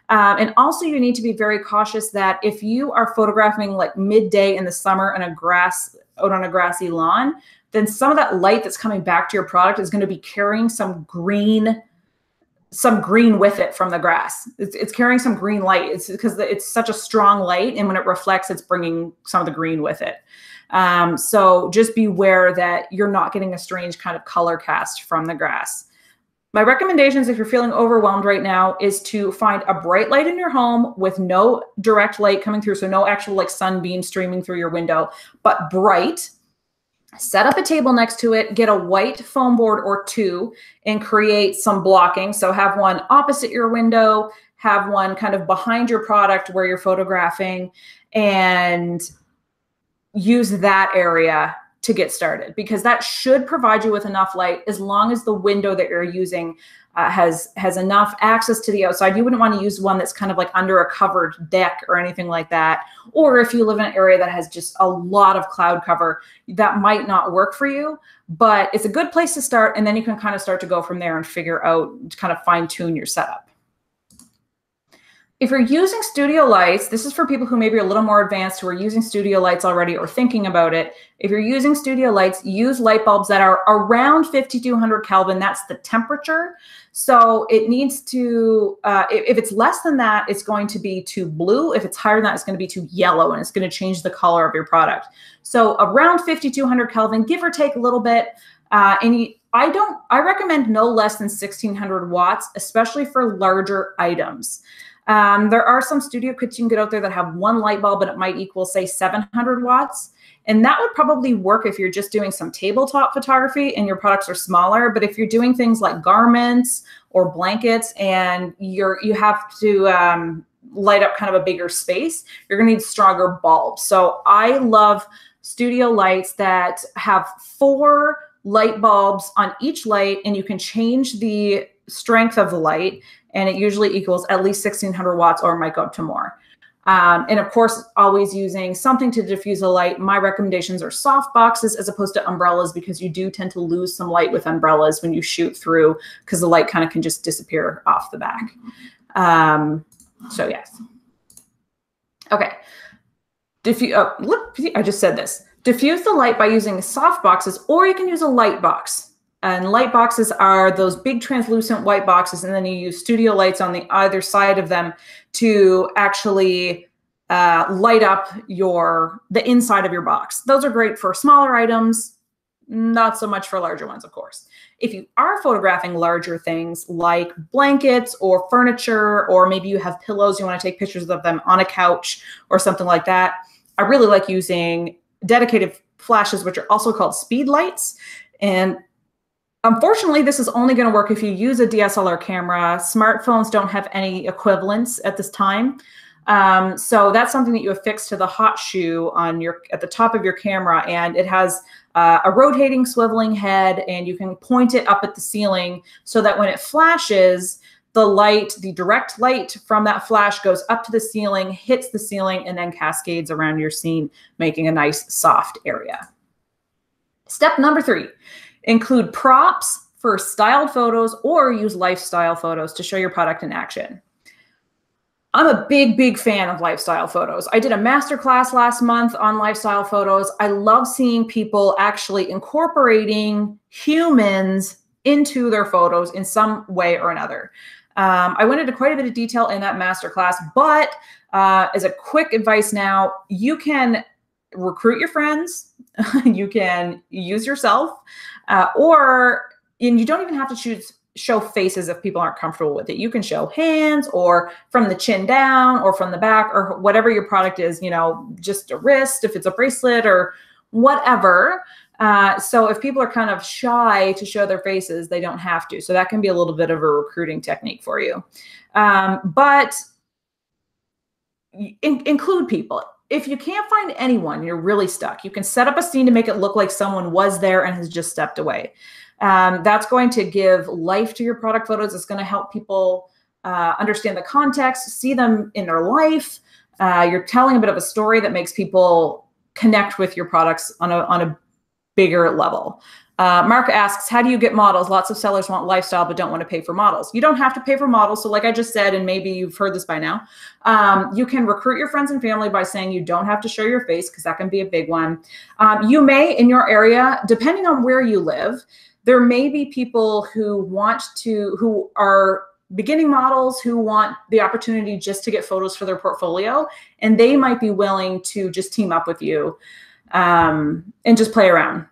And also you need to be very cautious that if you are photographing like midday in the summer out on a grassy lawn, then some of that light that's coming back to your product is going to be carrying some green with it from the grass. It's carrying some green light. It's because it's such a strong light, and when it reflects, it's bringing some of the green with it. So just beware that you're not getting a strange kind of color cast from the grass. My recommendations, if you're feeling overwhelmed right now, is to find a bright light in your home with no direct light coming through, so no actual like sunbeam streaming through your window, but bright. Set up a table next to it, get a white foam board or two, and create some blocking. So have one opposite your window, have one kind of behind your product where you're photographing, and use that area to get started, because that should provide you with enough light as long as the window that you're using has enough access to the outside. You wouldn't want to use one that's kind of like under a covered deck or anything like that. Or if you live in an area that has just a lot of cloud cover, that might not work for you, but it's a good place to start. And then you can kind of start to go from there and figure out, kind of fine tune your setup. If you're using studio lights, this is for people who maybe are a little more advanced, who are using studio lights already or thinking about it. If you're using studio lights, use light bulbs that are around 5200 Kelvin. That's the temperature. So it needs to, if it's less than that, it's going to be too blue. If it's higher than that, it's going to be too yellow, and it's going to change the color of your product. So around 5200 Kelvin, give or take a little bit. I recommend no less than 1600 watts, especially for larger items. There are some studio kits you can get out there that have one light bulb and it might equal, say, 700 watts. And that would probably work if you're just doing some tabletop photography and your products are smaller. But if you're doing things like garments or blankets and you have to light up kind of a bigger space, you're going to need stronger bulbs. So I love studio lights that have 4 light bulbs on each light, and you can change the strength of the light, and it usually equals at least 1600 watts, or it might go up to more. And of course, always using something to diffuse a light. My recommendations are soft boxes as opposed to umbrellas, because you do tend to lose some light with umbrellas when you shoot through, because the light kind of can just disappear off the back. So yes. Okay. Look, I just said this. Diffuse the light by using soft boxes, or you can use a light box. And light boxes are those big translucent white boxes, and then you use studio lights on the either side of them to actually light up the inside of your box. Those are great for smaller items, not so much for larger ones, of course. If you are photographing larger things like blankets or furniture, or maybe you have pillows, you want to take pictures of them on a couch or something like that, I really like using dedicated flashes, which are also called speed lights. And unfortunately, this is only going to work if you use a DSLR camera. Smartphones don't have any equivalents at this time. So that's something that you affix to the hot shoe at the top of your camera, and it has a rotating, swiveling head, and you can point it up at the ceiling so that when it flashes, the direct light from that flash goes up to the ceiling, hits the ceiling, and then cascades around your scene, making a nice soft area. Step number 3. Include props for styled photos, or use lifestyle photos to show your product in action. I'm a big, big fan of lifestyle photos. I did a masterclass last month on lifestyle photos. I love seeing people actually incorporating humans into their photos in some way or another. I went into quite a bit of detail in that masterclass, but as a quick advice now, you can recruit your friends, you can use yourself, and you don't even have to show faces if people aren't comfortable with it. You can show hands, or from the chin down, or from the back, or whatever your product is, just a wrist, if it's a bracelet or whatever. So if people are kind of shy to show their faces, they don't have to. So that can be a little bit of a recruiting technique for you. But include people. If you can't find anyone, you're really stuck. You can set up a scene to make it look like someone was there and has just stepped away. That's going to give life to your product photos. It's going to help people understand the context, see them in their life. You're telling a bit of a story that makes people connect with your products on a bigger level. Mark asks, how do you get models? Lots of sellers want lifestyle but don't want to pay for models. You don't have to pay for models. So like I just said, and maybe you've heard this by now, you can recruit your friends and family by saying you don't have to show your face, because that can be a big one. You may, in your area, depending on where you live, there may be people who are beginning models who want the opportunity just to get photos for their portfolio, and they might be willing to just team up with you and just play around.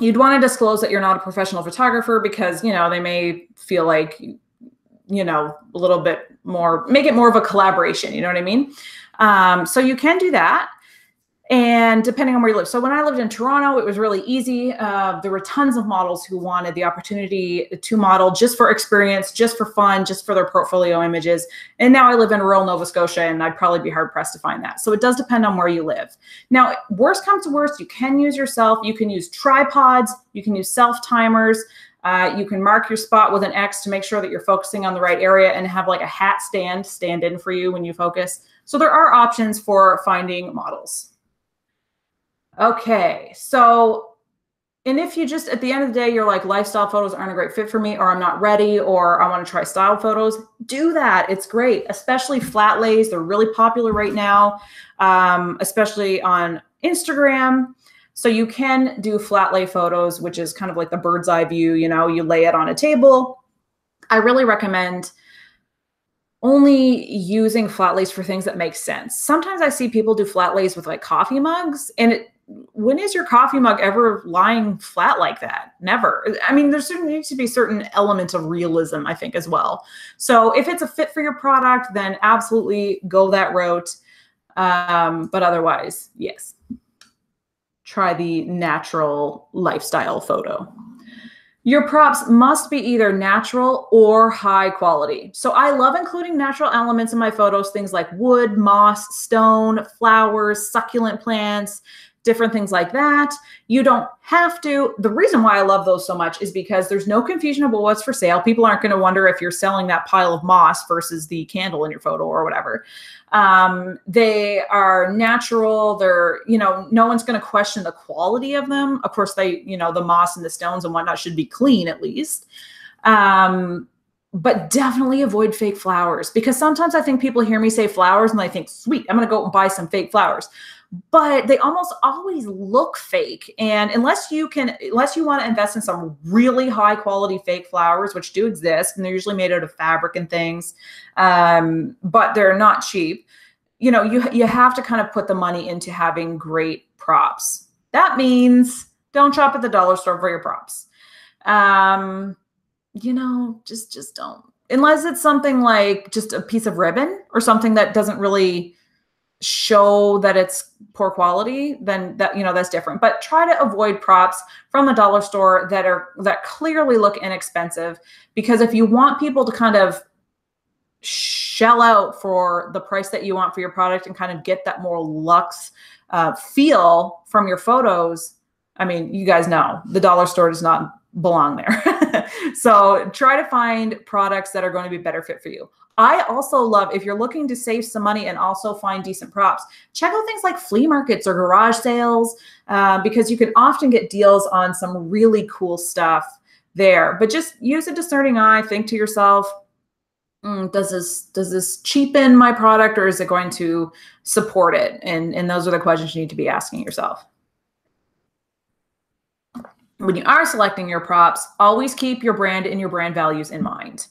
You'd want to disclose that you're not a professional photographer, because, they may feel like, a little bit more, make it more of a collaboration, you know what I mean? So you can do that. And depending on where you live. So when I lived in Toronto, it was really easy. There were tons of models who wanted the opportunity to model just for experience, just for fun, just for their portfolio images. And now I live in rural Nova Scotia, and I'd probably be hard pressed to find that. So it does depend on where you live. Now, worst comes to worst, you can use yourself. You can use tripods. You can use self-timers. You can mark your spot with an X to make sure that you're focusing on the right area and have like a hat stand in for you when you focus. So there are options for finding models. Okay, so, and if you just, at the end of the day, you're like, lifestyle photos aren't a great fit for me, or I'm not ready, or I want to try style photos, do that. It's great, especially flat lays. They're really popular right now, especially on Instagram. So you can do flat lay photos, which is kind of like the bird's eye view, you know, you lay it on a table. I really recommend only using flat lays for things that make sense. Sometimes I see people do flat lays with like coffee mugs, and when is your coffee mug ever lying flat like that? Never. I mean, there certainly needs to be certain elements of realism, I think, as well. So if it's a fit for your product, then absolutely go that route. But otherwise, yes, try the natural lifestyle photo. Your props must be either natural or high quality. So I love including natural elements in my photos, things like wood, moss, stone, flowers, succulent plants, different things like that. You don't have to. The reason why I love those so much is because there's no confusion about what's for sale. People aren't going to wonder if you're selling that pile of moss versus the candle in your photo or whatever. They are natural. They're, you know, no one's going to question the quality of them. Of course, they, you know, the moss and the stones and whatnot should be clean at least. But definitely avoid fake flowers, because sometimes I think people hear me say flowers and they think, sweet, I'm going to go and buy some fake flowers. But they almost always look fake. And unless you want to invest in some really high quality fake flowers, which do exist, and they're usually made out of fabric and things, but they're not cheap, you know, you have to kind of put the money into having great props. That means don't shop at the dollar store for your props. You know, just don't, unless it's something like just a piece of ribbon or something that doesn't really show that it's poor quality, then that, you know, that's different. But try to avoid props from the dollar store that clearly look inexpensive, because if you want people to kind of shell out for the price that you want for your product and kind of get that more luxe feel from your photos, I mean, you guys know the dollar store does not belong there. So try to find products that are going to be better fit for you. I also love, if you're looking to save some money and also find decent props, check out things like flea markets or garage sales, because you can often get deals on some really cool stuff there. But just use a discerning eye. Think to yourself, does this cheapen my product, or is it going to support it? And those are the questions you need to be asking yourself. When you are selecting your props, always keep your brand and your brand values in mind.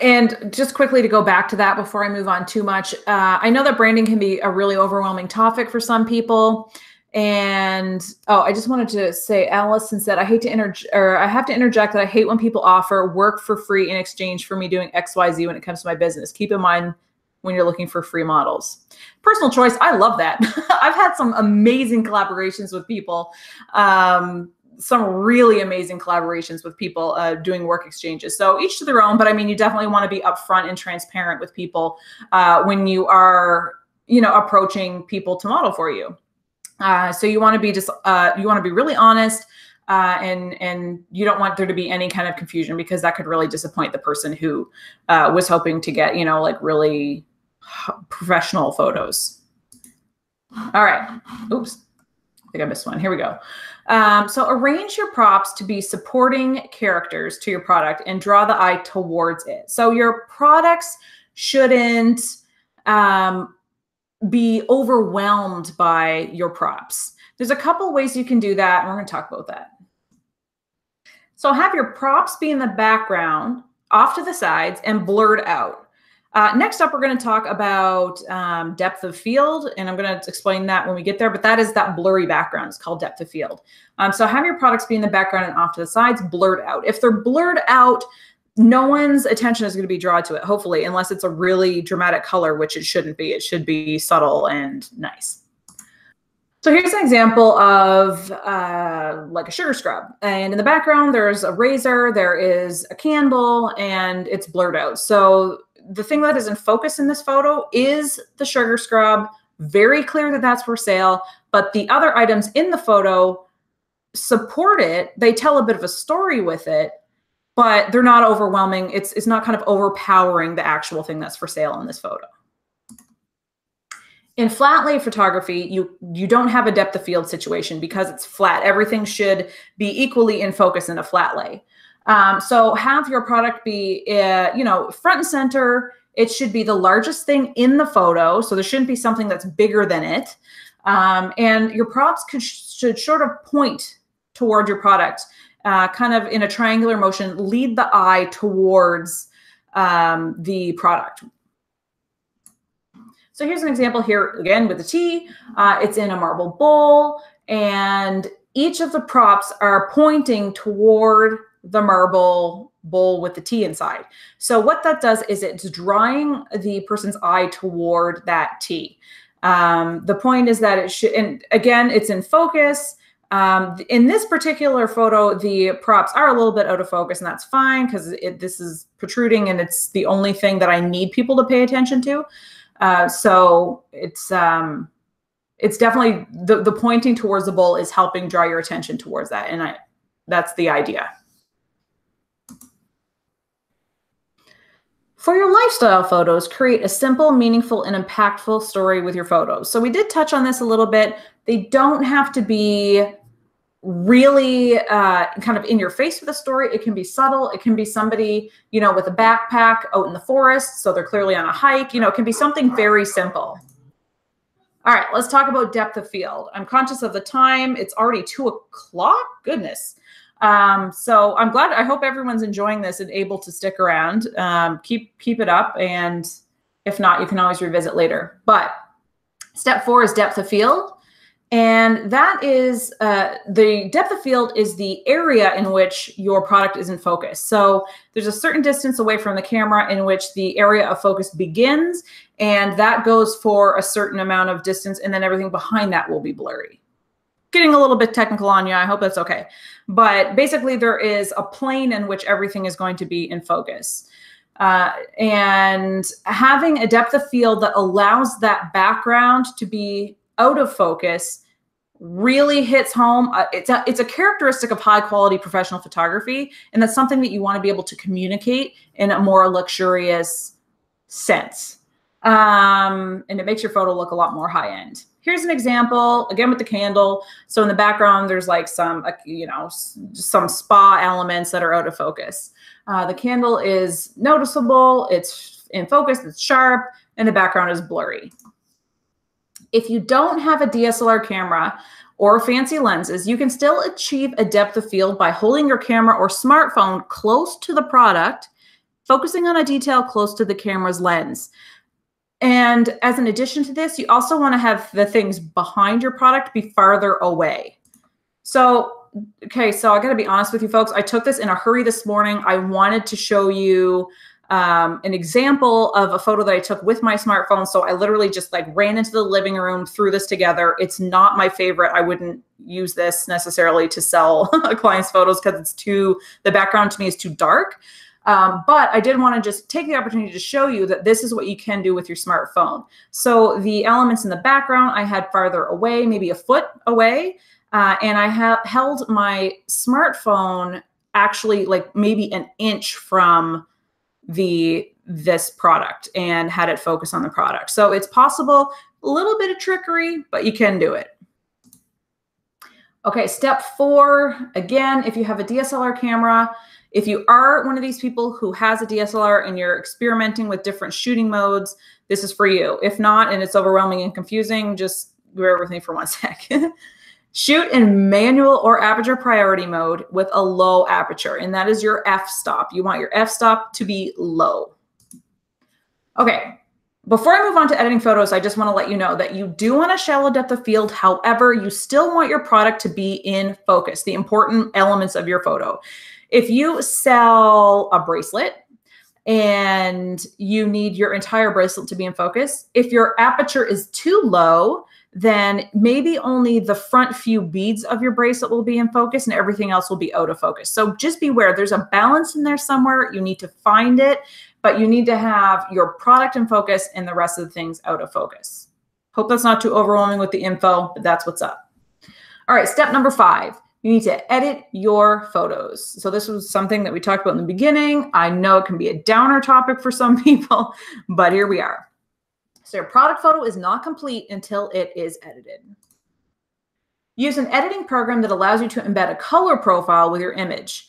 And just quickly to go back to that before I move on too much, I know that branding can be a really overwhelming topic for some people. And I just wanted to say, Allison said, I have to interject that I hate when people offer work for free in exchange for me doing XYZ when it comes to my business. Keep in mind when you're looking for free models. Personal choice. I love that. I've had some amazing collaborations with people. Some really amazing collaborations with people doing work exchanges. So each to their own, but I mean, you definitely want to be upfront and transparent with people when you are, you know, approaching people to model for you. So you want to be you want to be really honest, and you don't want there to be any kind of confusion, because that could really disappoint the person who was hoping to get, you know, like really professional photos. All right. Oops. I think I missed one. Here we go. So arrange your props to be supporting characters to your product and draw the eye towards it. So your products shouldn't be overwhelmed by your props. There's a couple ways you can do that, and we're going to talk about that. So have your props be in the background, off to the sides, and blurred out. Next up, we're going to talk about depth of field, and I'm going to explain that when we get there, but that is that blurry background. It's called depth of field. So have your products be in the background and off to the sides, blurred out. If they're blurred out, no one's attention is going to be drawn to it, hopefully, unless it's a really dramatic color, which it shouldn't be. It should be subtle and nice. So here's an example of like a sugar scrub. And in the background, there's a razor, there is a candle, and it's blurred out. So the thing that is in focus in this photo is the sugar scrub. Very clear that that's for sale, but the other items in the photo support it. They tell a bit of a story with it, but they're not overwhelming. It's not kind of overpowering the actual thing that's for sale in this photo. In flat lay photography, you don't have a depth of field situation because it's flat. Everything should be equally in focus in a flat lay. So have your product be, front and center. It should be the largest thing in the photo. So there shouldn't be something that's bigger than it. And your props should sort of point toward your product, kind of in a triangular motion, lead the eye towards the product. So here's an example here, again, with the tea. It's in a marble bowl, and each of the props are pointing toward the marble bowl with the tea inside. So what that does is it's drawing the person's eye toward that tea. The point is that it should, and again, it's in focus. In this particular photo, the props are a little bit out of focus, and that's fine because this is protruding and it's the only thing that I need people to pay attention to. So it's definitely the pointing towards the bowl is helping draw your attention towards that. And that's the idea. For your lifestyle photos, create a simple, meaningful, and impactful story with your photos. So we did touch on this a little bit. They don't have to be really kind of in your face with a story. It can be subtle. It can be somebody, with a backpack out in the forest. So they're clearly on a hike. It can be something very simple. All right, let's talk about depth of field. I'm conscious of the time. It's already 2 o'clock. Goodness. So I'm glad. I hope everyone's enjoying this and able to stick around. Keep it up. And if not, you can always revisit later. But step 4 is depth of field. And that is the depth of field is the area in which your product is in focus. So there's a certain distance away from the camera in which the area of focus begins, and that goes for a certain amount of distance, and then everything behind that will be blurry. Getting a little bit technical on you, I hope that's okay. But basically there is a plane in which everything is going to be in focus. And having a depth of field that allows that background to be out of focus really hits home. It's a characteristic of high quality professional photography. And that's something that you want to be able to communicate in a more luxurious sense. And it makes your photo look a lot more high end. Here's an example, again, with the candle. So in the background, there's like some, some spa elements that are out of focus. The candle is noticeable. It's in focus. It's sharp. And the background is blurry. If you don't have a DSLR camera or fancy lenses, you can still achieve a depth of field by holding your camera or smartphone close to the product, focusing on a detail close to the camera's lens. And as an addition to this, you also want to have the things behind your product be farther away. So, okay, so I got to be honest with you folks. I took this in a hurry this morning. I wanted to show you an example of a photo that I took with my smartphone. So I literally just ran into the living room, threw this together. It's not my favorite. I wouldn't use this necessarily to sell a client's photos because the background to me is too dark. But I did want to just take the opportunity to show you that this is what you can do with your smartphone. So the elements in the background I had farther away, maybe a foot away. And I held my smartphone actually maybe an inch from this product and had it focus on the product. So it's possible, a little bit of trickery, but you can do it. Okay, step 4, again, if you have a DSLR camera, if you are one of these people who has a DSLR and you're experimenting with different shooting modes, this is for you. If not, and it's overwhelming and confusing, just bear with me for 1 sec. Shoot in manual or aperture priority mode with a low aperture, and that is your f-stop. You want your f-stop to be low. Okay, before I move on to editing photos, I just want to let you know that you do want a shallow depth of field. However, you still want your product to be in focus, the important elements of your photo. If you sell a bracelet and you need your entire bracelet to be in focus, if your aperture is too low, then maybe only the front few beads of your bracelet will be in focus and everything else will be out of focus. So just beware, there's a balance in there somewhere. You need to find it, but you need to have your product in focus and the rest of the things out of focus. Hope that's not too overwhelming with the info, but that's what's up. All right, step number 5. You need to edit your photos. So this was something that we talked about in the beginning. I know it can be a downer topic for some people, but here we are. So your product photo is not complete until it is edited. Use an editing program that allows you to embed a color profile with your image.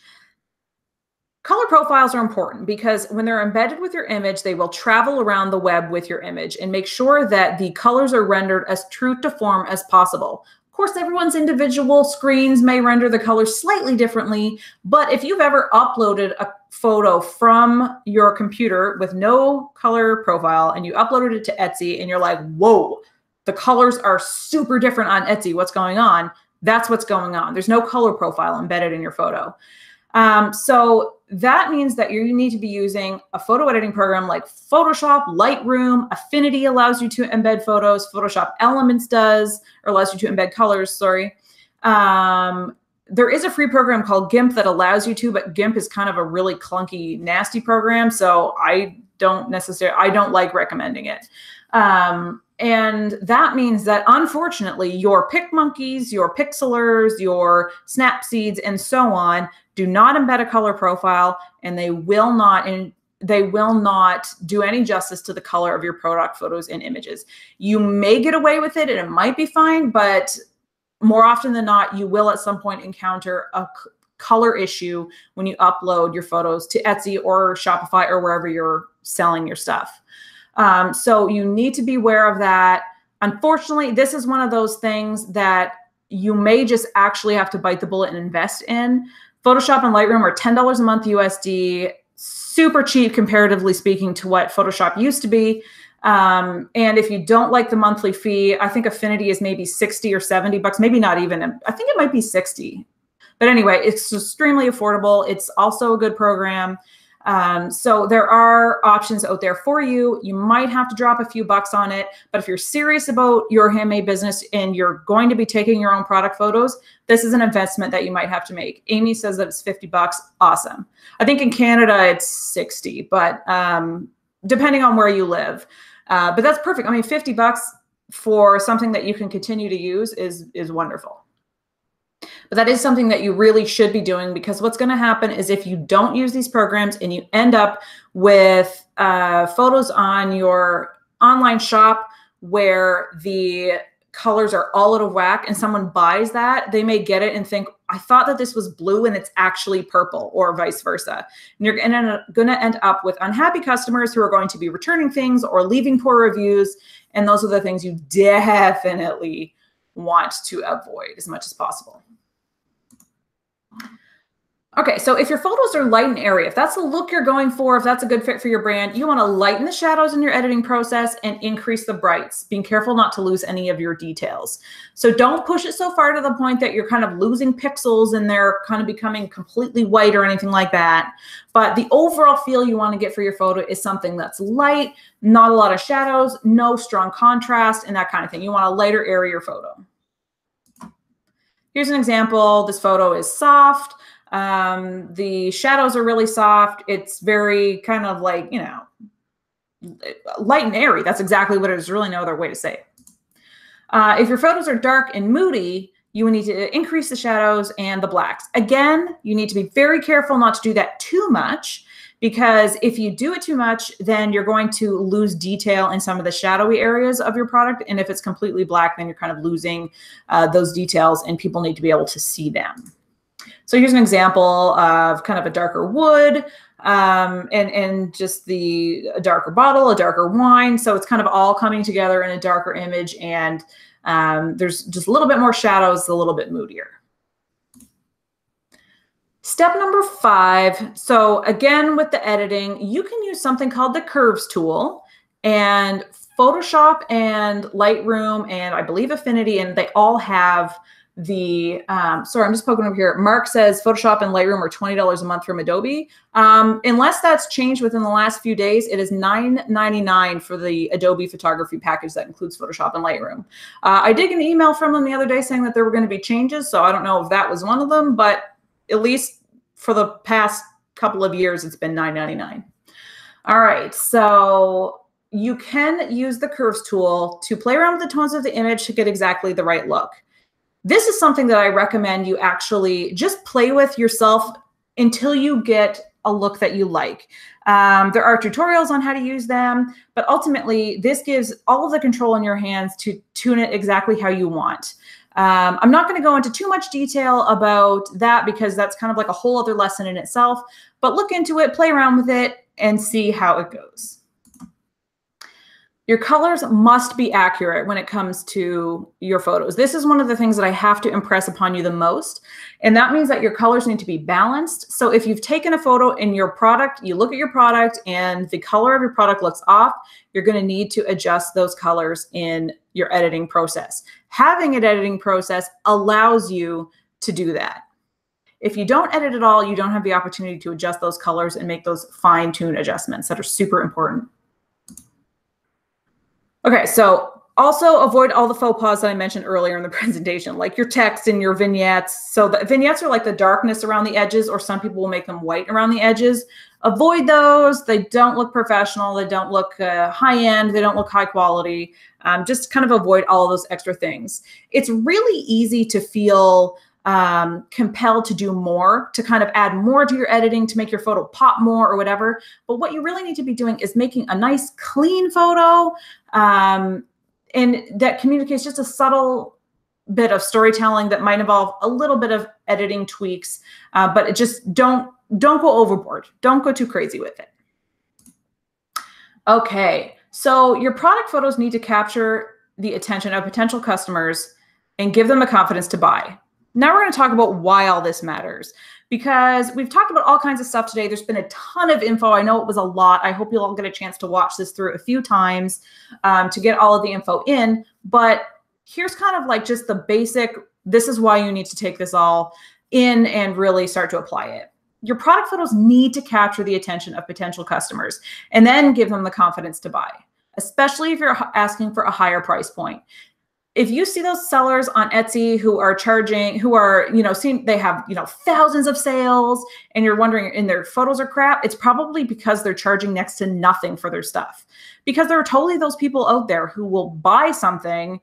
Color profiles are important because when they're embedded with your image, they will travel around the web with your image and make sure that the colors are rendered as true to form as possible. Of course, everyone's individual screens may render the colors slightly differently, but if you've ever uploaded a photo from your computer with no color profile and you uploaded it to Etsy and you're like, whoa, the colors are super different on Etsy, what's going on? That's what's going on. There's no color profile embedded in your photo. So that means that you need to be using a photo editing program like Photoshop, Lightroom. Affinity allows you to embed photos. Photoshop Elements does, or allows you to embed colors, sorry. There is a free program called GIMP that allows you to, but GIMP is kind of a really clunky, nasty program. So I don't like recommending it. And that means that unfortunately your PicMonkeys, your Pixlrs, your Snapseeds, and so on do not embed a color profile, and they will not do any justice to the color of your product photos and images. You may get away with it and it might be fine, but more often than not, you will at some point encounter a color issue when you upload your photos to Etsy or Shopify or wherever you're selling your stuff. So you need to be aware of that. Unfortunately, this is one of those things that you may just actually have to bite the bullet and invest in. Photoshop and Lightroom are $10 a month USD, super cheap comparatively speaking to what Photoshop used to be. And if you don't like the monthly fee, I think Affinity is maybe 60 or 70 bucks, maybe not even. I think it might be 60. But anyway, it's extremely affordable. It's also a good program. So there are options out there for you. You might have to drop a few bucks on it, but if you're serious about your handmade business and you're going to be taking your own product photos, this is an investment that you might have to make. Amy says that it's 50 bucks. Awesome. I think in Canada it's 60, but depending on where you live. But that's perfect. I mean, 50 bucks for something that you can continue to use is wonderful. But that is something that you really should be doing, because what's going to happen is if you don't use these programs and you end up with photos on your online shop where the colors are all out of whack and someone buys that, they may get it and think, I thought that this was blue and it's actually purple, or vice versa. And you're going to end up with unhappy customers who are going to be returning things or leaving poor reviews. And those are the things you definitely want to avoid as much as possible. Okay, so if your photos are light and airy, if that's the look you're going for, if that's a good fit for your brand, you want to lighten the shadows in your editing process and increase the brights, being careful not to lose any of your details. So don't push it so far to the point that you're kind of losing pixels and they're kind of becoming completely white or anything like that. But the overall feel you want to get for your photo is something that's light, not a lot of shadows, no strong contrast, and that kind of thing. You want a lighter, airier photo. Here's an example. This photo is soft. The shadows are really soft. It's very kind of like, you know, light and airy. That's exactly what it is. Really no other way to say it. If your photos are dark and moody, you will need to increase the shadows and the blacks. Again, you need to be very careful not to do that too much, because if you do it too much, then you're going to lose detail in some of the shadowy areas of your product. And if it's completely black, then you're kind of losing those details, and people need to be able to see them. So here's an example of kind of a darker wood and just a darker bottle, a darker wine. So it's kind of all coming together in a darker image, and there's just a little bit more shadows, a little bit moodier. Step number 5. So again, with the editing, you can use something called the curves tool, and Photoshop and Lightroom and I believe Affinity, and they all have the, sorry, I'm just poking over here. Mark says Photoshop and Lightroom are $20 a month from Adobe. Unless that's changed within the last few days, it is $9.99 for the Adobe photography package that includes Photoshop and Lightroom. I did get an email from them the other day saying that there were going to be changes, so I don't know if that was one of them, but at least for the past couple of years, it's been $9.99. All right, so you can use the curves tool to play around with the tones of the image to get exactly the right look. This is something that I recommend you actually just play with yourself until you get a look that you like. There are tutorials on how to use them, but ultimately this gives all of the control in your hands to tune it exactly how you want. I'm not going to go into too much detail about that because that's kind of like a whole other lesson in itself, but look into it, play around with it, and see how it goes. Your colors must be accurate when it comes to your photos. This is one of the things that I have to impress upon you the most. And that means that your colors need to be balanced. So if you've taken a photo in your product, you look at your product and the color of your product looks off, you're going to need to adjust those colors in your editing process. Having an editing process allows you to do that. If you don't edit at all, you don't have the opportunity to adjust those colors and make those fine-tune adjustments that are super important. Okay, so also avoid all the faux pas that I mentioned earlier in the presentation, like your text and your vignettes. So the vignettes are like the darkness around the edges, or some people will make them white around the edges. Avoid those. They don't look professional. They don't look high-end. They don't look high quality. Just kind of avoid all of those extra things. It's really easy to feel compelled to do more, to kind of add more to your editing, to make your photo pop more or whatever. But what you really need to be doing is making a nice clean photo, and that communicates just a subtle bit of storytelling that might involve a little bit of editing tweaks, but it just don't go overboard. Don't go too crazy with it. Okay, so your product photos need to capture the attention of potential customers and give them the confidence to buy. Now we're going to talk about why all this matters, because we've talked about all kinds of stuff today. There's been a ton of info. I know it was a lot. I hope you'll all get a chance to watch this through a few times to get all of the info in. But here's kind of like just the basic, this is why you need to take this all in and really start to apply it. Your product photos need to capture the attention of potential customers and then give them the confidence to buy, especially if you're asking for a higher price point. If you see those sellers on Etsy who are charging, who are, they have, thousands of sales, and you're wondering, and their photos are crap, it's probably because they're charging next to nothing for their stuff. Because there are totally those people out there who will buy something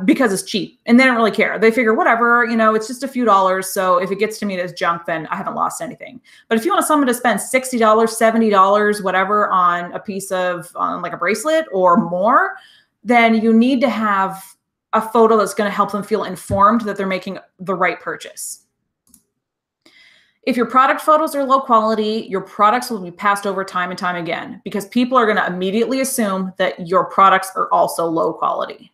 because it's cheap and they don't really care. They figure, whatever, it's just a few dollars. So if it gets to me as junk, then I haven't lost anything. But if you want someone to spend $60, $70, whatever on a piece of, like a bracelet or more, then you need to have a photo that's going to help them feel informed that they're making the right purchase. If your product photos are low quality, your products will be passed over time and time again because people are going to immediately assume that your products are also low quality.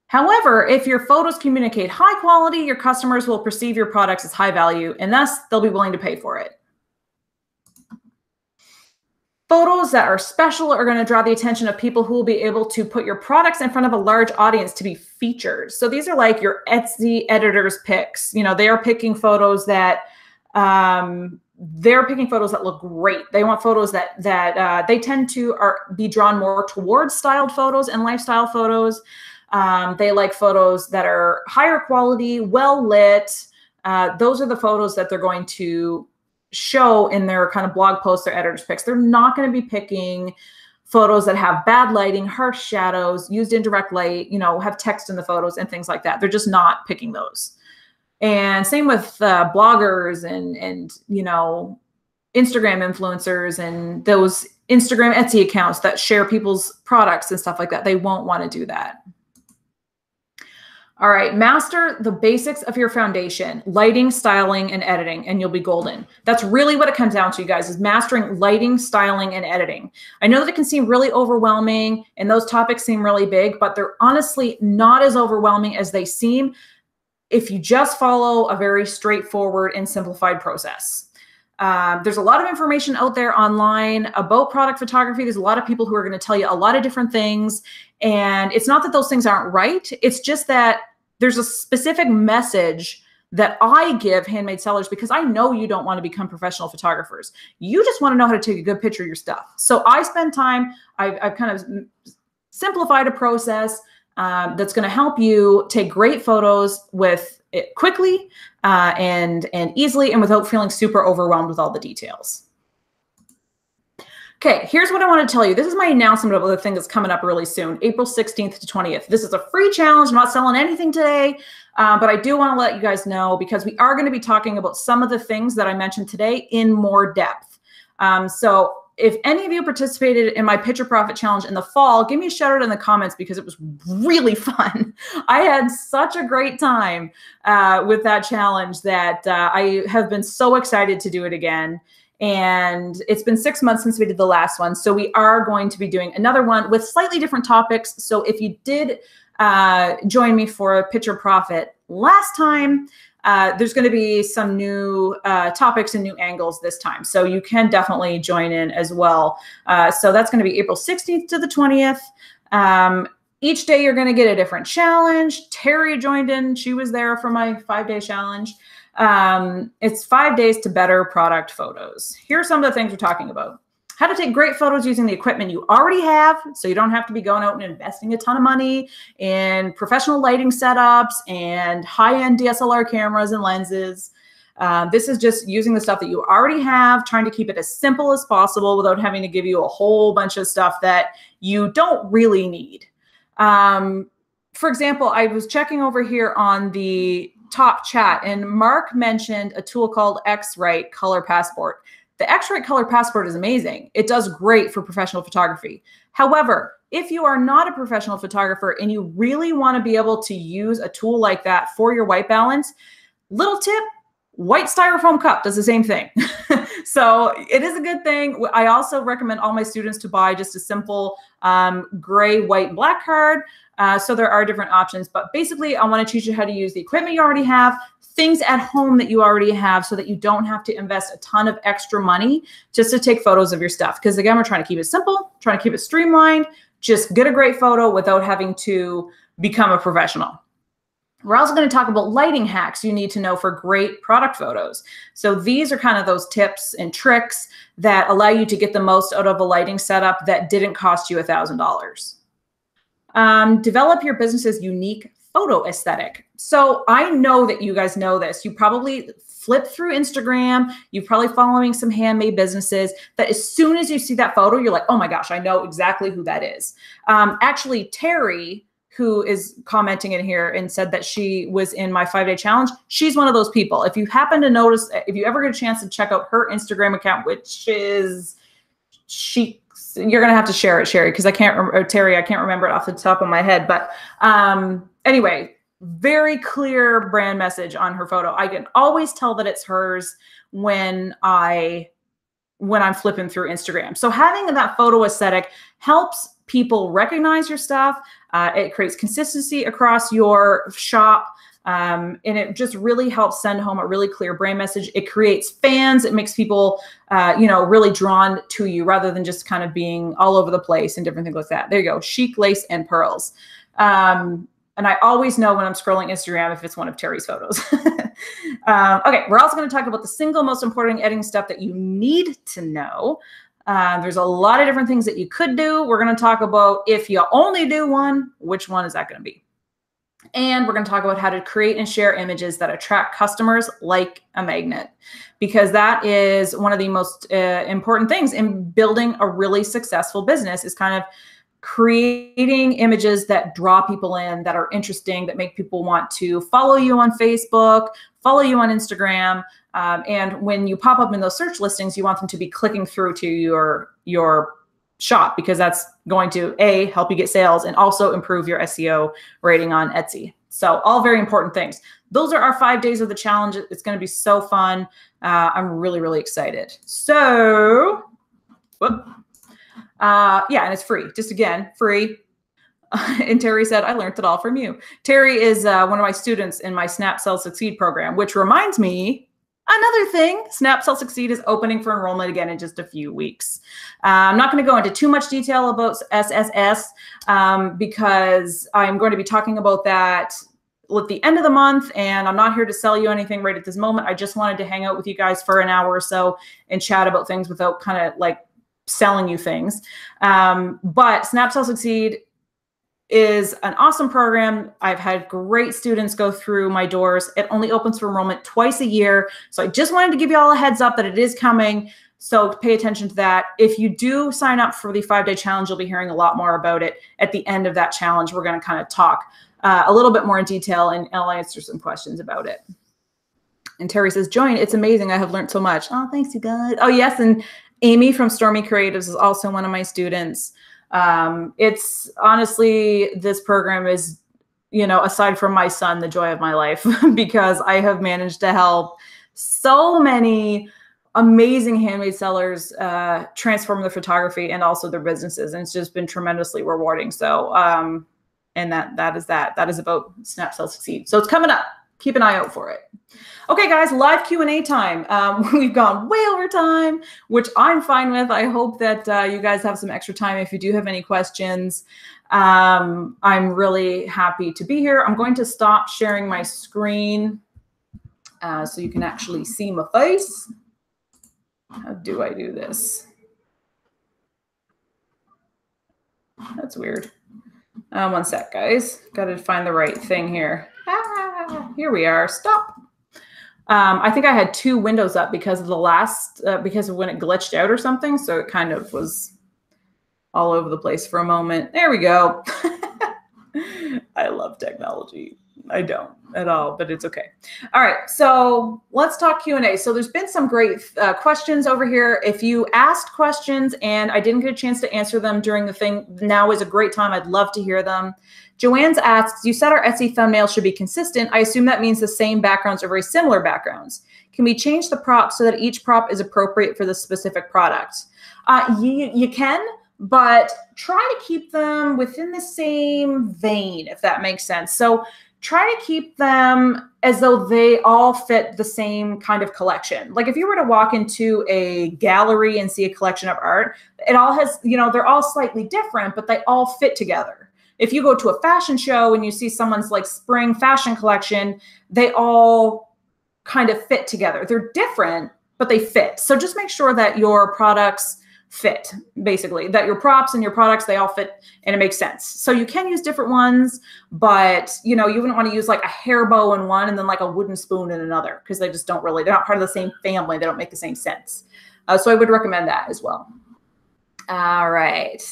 However, if your photos communicate high quality, your customers will perceive your products as high value, and thus they'll be willing to pay for it. Photos that are special are going to draw the attention of people who will be able to put your products in front of a large audience to be featured. So these are like your Etsy editor's picks. They are picking photos that look great. They want photos that they tend to be drawn more towards styled photos and lifestyle photos. They like photos that are higher quality, well lit. Those are the photos that they're going to show in their kind of blog posts, their editor's picks. They're not going to be picking photos that have bad lighting, harsh shadows, used indirect light, have text in the photos and things like that. They're just not picking those. And same with bloggers and Instagram influencers and those Instagram Etsy accounts that share people's products and stuff like that. They won't want to do that. All right, master the basics of your foundation, lighting, styling, and editing, and you'll be golden. That's really what it comes down to, you guys, is mastering lighting, styling, and editing. I know that it can seem really overwhelming, and those topics seem really big, but they're honestly not as overwhelming as they seem if you just follow a very straightforward and simplified process. There's a lot of information out there online about product photography. There's a lot of people who are going to tell you a lot of different things. And it's not that those things aren't right. It's just that there's a specific message that I give handmade sellers because I know you don't want to become professional photographers. You just want to know how to take a good picture of your stuff. So I spend time, I've kind of simplified a process that's going to help you take great photos with it quickly and easily and without feeling super overwhelmed with all the details. Okay, here's what I want to tell you. This is my announcement about the thing that's coming up really soon, April 16th to 20th. This is a free challenge. I'm not selling anything today, but I do want to let you guys know because we are going to be talking about some of the things that I mentioned today in more depth. So if any of you participated in my Picture Profit Challenge in the fall, give me a shout out in the comments because it was really fun. I had such a great time with that challenge that I have been so excited to do it again. And it's been 6 months since we did the last one. So we are going to be doing another one with slightly different topics. So if you did join me for a Picture Profit last time, there's going to be some new topics and new angles this time. So you can definitely join in as well. So that's going to be April 16th to the 20th. Each day you're going to get a different challenge. Terry joined in. She was there for my 5-day challenge. It's 5 days to better product photos. Here are some of the things we're talking about. How to take great photos using the equipment you already have, so you don't have to be going out and investing a ton of money in professional lighting setups and high-end DSLR cameras and lenses. This is just using the stuff that you already have, trying to keep it as simple as possible without having to give you a whole bunch of stuff that you don't really need. For example, I was checking over here on the top chat and Mark mentioned a tool called X-Rite Color Passport. The X-Rite Color Passport is amazing. It does great for professional photography. However, if you are not a professional photographer and you really want to be able to use a tool like that for your white balance, little tip, white styrofoam cup does the same thing. So it is a good thing. I also recommend all my students to buy just a simple gray, white, and black card. So there are different options, but basically I want to teach you how to use the equipment you already have, things at home that you already have so that you don't have to invest a ton of extra money just to take photos of your stuff. Because again, we're trying to keep it simple, trying to keep it streamlined, just get a great photo without having to become a professional. We're also going to talk about lighting hacks you need to know for great product photos. So these are kind of those tips and tricks that allow you to get the most out of a lighting setup that didn't cost you $1,000. Develop your business's unique photo aesthetic. So I know that you guys know this. You probably flip through Instagram. You're probably following some handmade businesses that as soon as you see that photo, you're like, oh my gosh, I know exactly who that is. Actually, Terry, who is commenting in here and said that she was in my 5-day challenge, she's one of those people. If you happen to notice, if you ever get a chance to check out her Instagram account, which is you're going to have to share it, Sherry, because I can't remember, Terry, I can't remember it off the top of my head. But anyway, very clear brand message on her photo. I can always tell that it's hers when I'm flipping through Instagram. So having that photo aesthetic helps people recognize your stuff. It creates consistency across your shop. And it just really helps send home a really clear brand message. It creates fans. It makes people, really drawn to you rather than just kind of being all over the place and different things like that. There you go. Chic, lace, and pearls. And I always know when I'm scrolling Instagram if it's one of Terry's photos. Okay, we're also going to talk about the single most important editing step that you need to know. There's a lot of different things that you could do. We're going to talk about if you only do one, which one is that going to be? And we're going to talk about how to create and share images that attract customers like a magnet, because that is one of the most important things in building a really successful business is kind of creating images that draw people in, that are interesting, that make people want to follow you on Facebook, follow you on Instagram. And when you pop up in those search listings, you want them to be clicking through to your shop, because that's going to help you get sales and also improve your SEO rating on Etsy. So all very important things. Those are our 5 days of the challenge. It's going to be so fun. I'm really, really excited. So, yeah, and it's free. Just again, free. And Terry said, I learned it all from you. Terry is one of my students in my Snap Sell Succeed program, which reminds me, another thing, Snap Sell Succeed is opening for enrollment again in just a few weeks. I'm not going to go into too much detail about SSS because I'm going to be talking about that at the end of the month, and I'm not here to sell you anything right at this moment. I just wanted to hang out with you guys for an hour or so and chat about things without kind of like selling you things. But Snap Sell Succeed is an awesome program. I've had great students go through my doors. It only opens for enrollment twice a year. So I just wanted to give you all a heads up that it is coming. So pay attention to that. If you do sign up for the 5-day challenge, you'll be hearing a lot more about it at the end of that challenge. We're going to kind of talk a little bit more in detail, and I'll answer some questions about it. And Terry says, join. It's amazing. I have learned so much. Oh, thanks, you guys. Oh, yes. And Amy from Stormy Creatives is also one of my students. It's honestly, this program is, you know, aside from my son, the joy of my life, because I have managed to help so many amazing handmade sellers transform their photography and also their businesses. And it's just been tremendously rewarding. So, and that is about Snap Sell Succeed. So it's coming up. Keep an eye out for it. Okay, guys, live Q&A time. We've gone way over time, which I'm fine with. I hope that you guys have some extra time if you do have any questions. I'm really happy to be here. I'm going to stop sharing my screen so you can actually see my face. How do I do this? That's weird. One sec, guys. Got to find the right thing here. Here we are. Stop. I think I had 2 windows up because of the last, because of when it glitched out or something. So it kind of was all over the place for a moment. There we go. I love technology. I don't at all, but it's okay. All right, so let's talk Q&A. So there's been some great questions over here. If you asked questions and I didn't get a chance to answer them during the thing, now is a great time. I'd love to hear them. Joanne's asks, you said our Etsy thumbnail should be consistent. I assume that means the same backgrounds or very similar backgrounds. Can we change the props so that each prop is appropriate for the specific product? You can, but try to keep them within the same vein, if that makes sense. So try to keep them as though they all fit the same kind of collection. Like if you were to walk into a gallery and see a collection of art, it all has, you know, they're all slightly different, but they all fit together. If you go to a fashion show and you see someone's like spring fashion collection, they all kind of fit together. They're different, but they fit. So just make sure that your products fit, basically, that your props and your products, they all fit and it makes sense. So you can use different ones, but you know, you wouldn't want to use like a hair bow in one and then like a wooden spoon in another, because they just don't really, they're not part of the same family. They don't make the same sense. So I would recommend that as well. All right.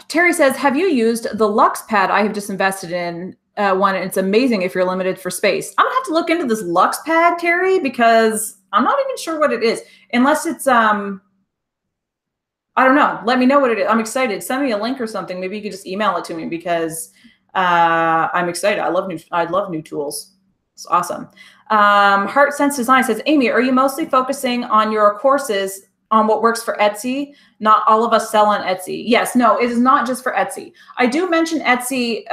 Terry says, have you used the Luxe pad? I have just invested in one. It's amazing if you're limited for space. I'm gonna have to look into this Luxe pad, Terry, because I'm not even sure what it is, unless it's, I don't know. Let me know what it is. I'm excited. Send me a link or something. Maybe you could just email it to me, because I'm excited. I love new tools. It's awesome. Heart Sense Design says, Amy, are you mostly focusing on your courses on what works for Etsy? Not all of us sell on Etsy. Yes, no, it is not just for Etsy. I do mention Etsy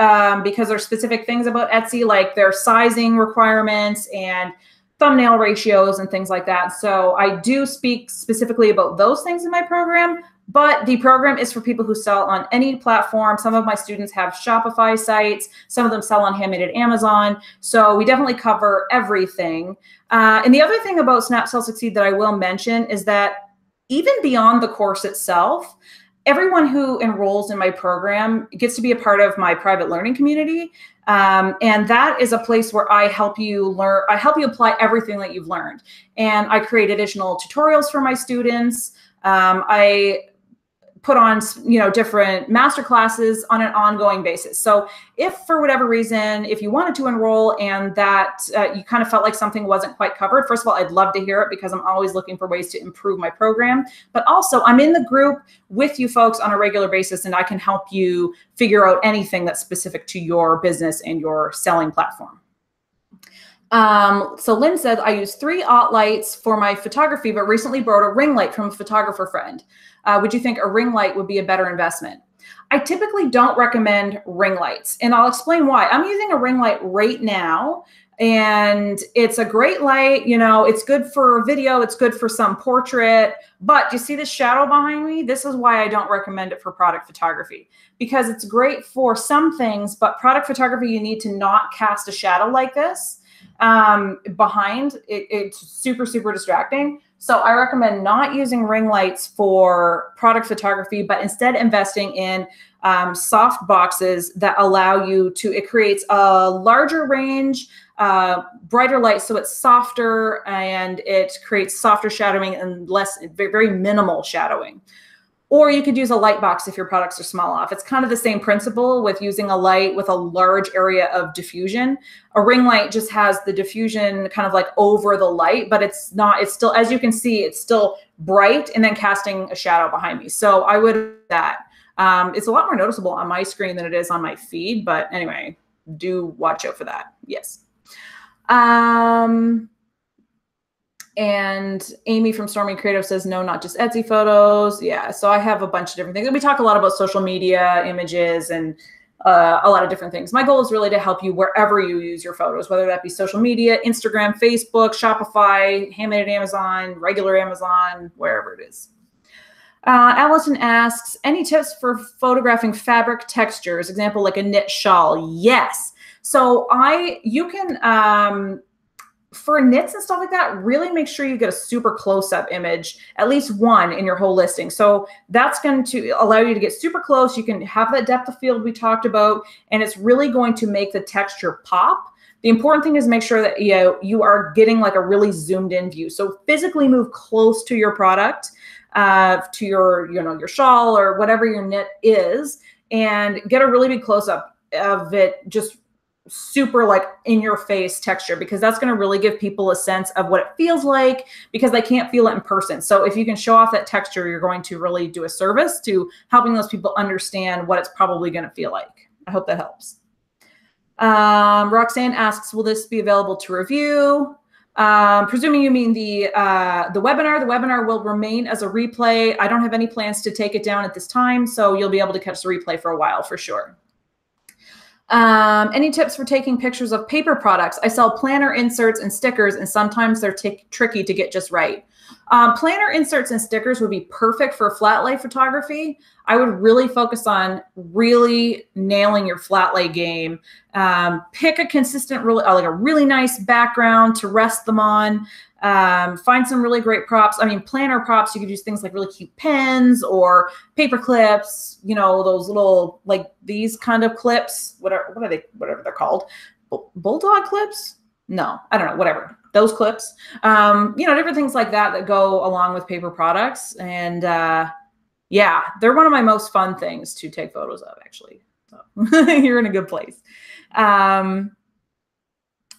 because there's specific things about Etsy, like their sizing requirements and thumbnail ratios and things like that. So I do speak specifically about those things in my program, but the program is for people who sell on any platform. Some of my students have Shopify sites. Some of them sell on Handmade at Amazon. So we definitely cover everything. And the other thing about Snap Sell Succeed that I will mention is that even beyond the course itself, everyone who enrolls in my program gets to be a part of my private learning community. And that is a place where I help you learn, I help you apply everything that you've learned. And I create additional tutorials for my students. I put on, you know, different master classes on an ongoing basis. So if for whatever reason, if you wanted to enroll and that you kind of felt like something wasn't quite covered, first of all, I'd love to hear it, because I'm always looking for ways to improve my program. But also I'm in the group with you folks on a regular basis, and I can help you figure out anything that's specific to your business and your selling platform. So Lynn says, I use 3 aught lights for my photography, but recently borrowed a ring light from a photographer friend. Would you think a ring light would be a better investment? I typically don't recommend ring lights, and I'll explain why. I'm using a ring light right now, and it's a great light. You know, it's good for video. It's good for some portrait, but you see the shadow behind me? This is why I don't recommend it for product photography, because it's great for some things, but product photography, you need to not cast a shadow like this behind it. It's super, super distracting. So I recommend not using ring lights for product photography, but instead investing in soft boxes that allow you to, it creates a larger range, brighter light, so it's softer and it creates softer shadowing and less, very minimal shadowing. Or you could use a light box if your products are small enough. It's kind of the same principle with using a light with a large area of diffusion. A ring light just has the diffusion kind of like over the light, but it's not, it's still, as you can see, it's still bright and then casting a shadow behind me. So I would do that. It's a lot more noticeable on my screen than it is on my feed, but anyway, do watch out for that. Yes. And Amy from Stormy Creative says, no, not just Etsy photos. Yeah, so I have a bunch of different things. And we talk a lot about social media, images, and a lot of different things. My goal is really to help you wherever you use your photos, whether that be social media, Instagram, Facebook, Shopify, Handmade at Amazon, regular Amazon, wherever it is. Allison asks, any tips for photographing fabric textures? Example, like a knit shawl. Yes. So you can, for knits and stuff like that, really make sure you get a super close-up image, at least one in your whole listing. So that's going to allow you to get super close. You can have that depth of field we talked about, and it's really going to make the texture pop. The important thing is make sure that you are getting like a really zoomed in view. So physically move close to your product, to your, your shawl or whatever your knit is, and get a really big close-up of it, just super like in your face texture, because that's going to really give people a sense of what it feels like, because they can't feel it in person. So if you can show off that texture, you're going to really do a service to helping those people understand what it's probably going to feel like. I hope that helps. Roxanne asks, will this be available to review? Presuming you mean the webinar. The webinar will remain as a replay. I don't have any plans to take it down at this time, so you'll be able to catch the replay for a while for sure. Any tips for taking pictures of paper products? I sell planner inserts and stickers, and sometimes they're tricky to get just right. Planner inserts and stickers would be perfect for flat lay photography. I would really focus on really nailing your flat lay game. Pick a consistent, like a really nice background to rest them on. Find some really great props. I mean, planner props, you could use things like really cute pens or paper clips, those little, like these kind of clips, whatever they're called. Bulldog clips? No, I don't know, whatever. Those clips, different things like that go along with paper products. And yeah, they're one of my most fun things to take photos of, actually. So you're in a good place.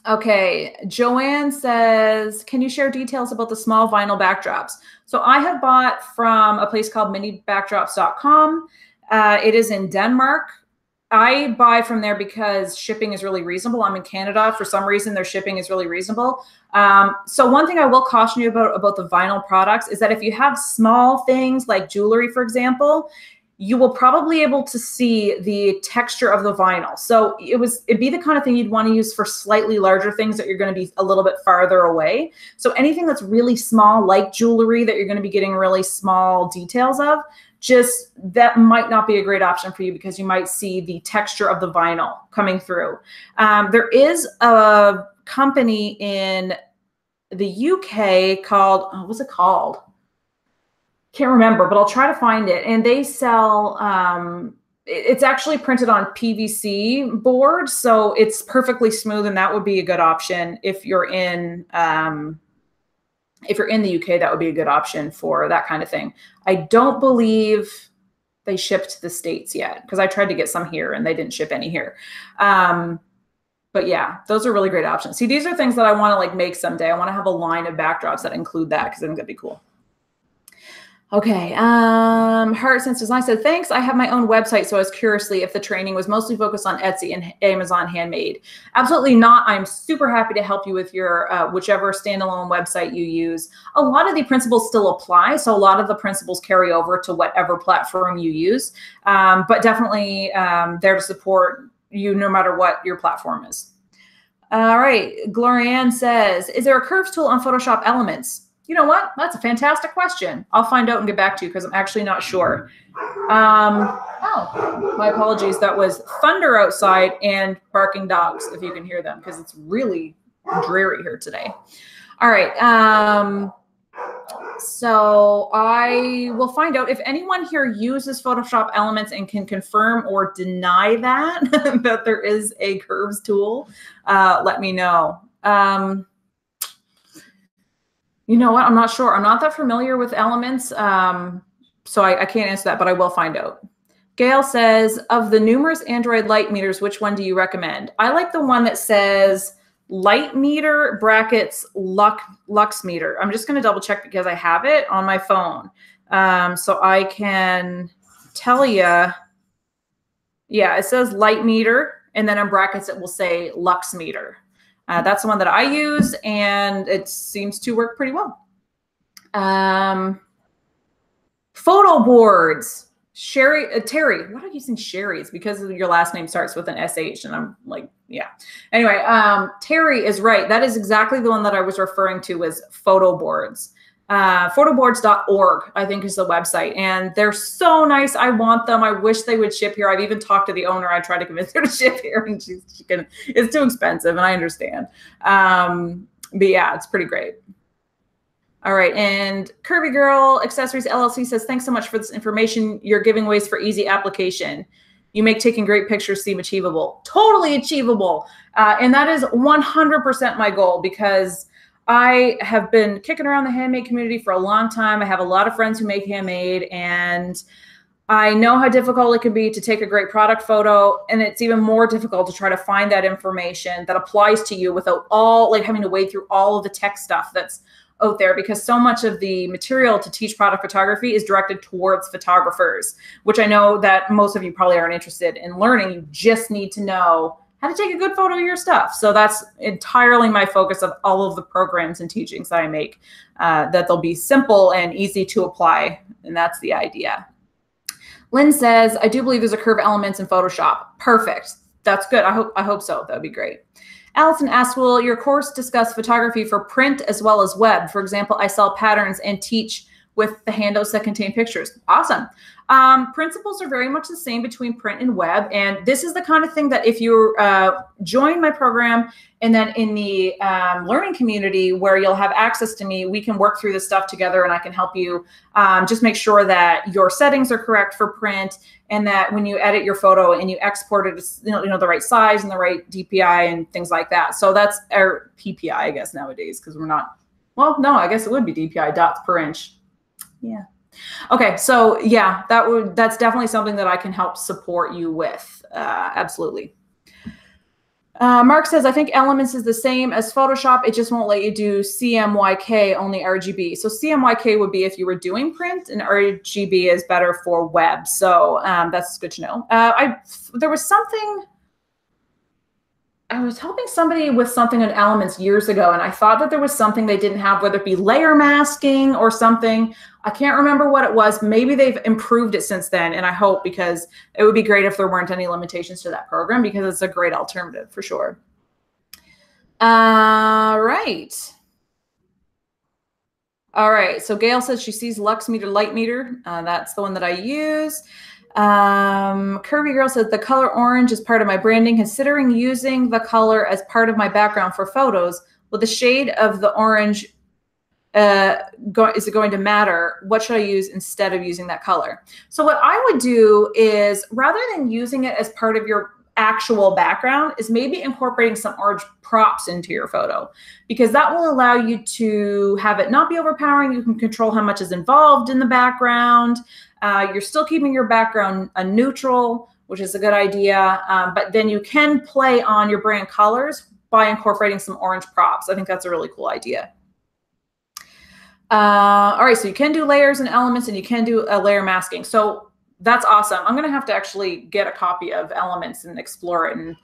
Okay, Joanne says, can you share details about the small vinyl backdrops? So I have bought from a place called minibackdrops.com. It is in Denmark. I buy from there because shipping is really reasonable. I'm in Canada. For some reason, their shipping is really reasonable. So one thing I will caution you about the vinyl products is that if you have small things like jewelry, for example, you will probably able to see the texture of the vinyl. So it'd be the kind of thing you'd want to use for slightly larger things that you're going to be a little bit farther away. So anything that's really small, like jewelry, that you're going to be getting really small details of, just that might not be a great option for you, because you might see the texture of the vinyl coming through. There is a company in the UK called, what's it called? Can't remember, but I'll try to find it. And they sell, it's actually printed on PVC board, so it's perfectly smooth, and that would be a good option if you're in the UK. That would be a good option for that kind of thing. I don't believe they shipped to the States yet, because I tried to get some here and they didn't ship any here. But yeah, those are really great options. See, these are things that I want to like make someday. I want to have a line of backdrops that include that, because I think that'd be cool. Okay, Heart Sense Design said, thanks. I have my own website, so I was curiously if the training was mostly focused on Etsy and Amazon Handmade. Absolutely not. I'm super happy to help you with your whichever standalone website you use. A lot of the principles still apply, so a lot of the principles carry over to whatever platform you use, but definitely there to support you no matter what your platform is. All right, Glorianne says, is there a curves tool on Photoshop Elements? You know what? That's a fantastic question. I'll find out and get back to you, because I'm actually not sure. Oh, my apologies. That was thunder outside and barking dogs, if you can hear them, because it's really dreary here today. All right. So I will find out if anyone here uses Photoshop Elements and can confirm or deny that, that there is a curves tool. Let me know. You know what? I'm not sure. I'm not that familiar with Elements, so I can't answer that, but I will find out. Gail says, of the numerous Android light meters, which one do you recommend? I like the one that says light meter brackets Luxe meter. I'm just going to double check because I have it on my phone. So I can tell you, yeah, it says light meter, and then in brackets it will say Luxe meter. That's the one that I use, and it seems to work pretty well. Photo boards. Terry, why are you saying Sherry? It's because your last name starts with an SH, and I'm like, yeah. Anyway, Terry is right. That is exactly the one that I was referring to as photo boards. Photoboards.org, I think, is the website, and they're so nice. I want them. I wish they would ship here. I've even talked to the owner. I tried to convince her to ship here, and it's too expensive, and I understand. But yeah, it's pretty great. All right, and Curvy Girl Accessories LLC says, thanks so much for this information. You're giving ways for easy application. You make taking great pictures seem achievable. Totally achievable. And that is 100% my goal, because I have been kicking around the handmade community for a long time. I have a lot of friends who make handmade, and I know how difficult it can be to take a great product photo, and it's even more difficult to try to find that information that applies to you without having to wade through all of the tech stuff that's out there, because so much of the material to teach product photography is directed towards photographers, which I know that most of you probably aren't interested in learning. You just need to know how to take a good photo of your stuff. So that's entirely my focus of all of the programs and teachings that I make, that they'll be simple and easy to apply. And that's the idea. Lynn says, I do believe there's a curve elements in Photoshop. Perfect. That's good. I hope so. That'd be great. Allison asks, will your course discuss photography for print as well as web? For example, I sell patterns and teach with the handouts that contain pictures. Awesome. Principles are very much the same between print and web. And this is the kind of thing that if you join my program and then in the learning community where you'll have access to me, we can work through this stuff together, and I can help you just make sure that your settings are correct for print, and that when you edit your photo and you export it, it's the right size and the right DPI and things like that. So that's our PPI, I guess, nowadays, because we're not, well, no, I guess it would be DPI, dots per inch. Yeah. Okay. So yeah, that's definitely something that I can help support you with. Absolutely. Mark says, I think Elements is the same as Photoshop. It just won't let you do CMYK, only RGB. So CMYK would be if you were doing print, and RGB is better for web. So that's good to know. There was something, I was helping somebody with something in Elements years ago, and I thought that there was something they didn't have, whether it be layer masking or something. I can't remember what it was. Maybe they've improved it since then, and I hope, because it would be great if there weren't any limitations to that program, because it's a great alternative for sure. Right. All right. So Gail says she sees Luxe meter, light meter. That's the one that I use. Curvy Girl says the color orange is part of my branding. Considering using the color as part of my background for photos, will the shade of the orange is it going to matter? What should I use instead of using that color? So what I would do is, rather than using it as part of your actual background, is maybe incorporating some orange props into your photo, because that will allow you to have it not be overpowering. You can control how much is involved in the background. You're still keeping your background a neutral, which is a good idea. But then you can play on your brand colors by incorporating some orange props. I think that's a really cool idea. All right, so you can do layers and Elements, and you can do a layer masking. So that's awesome. I'm going to have to actually get a copy of Elements and explore it. And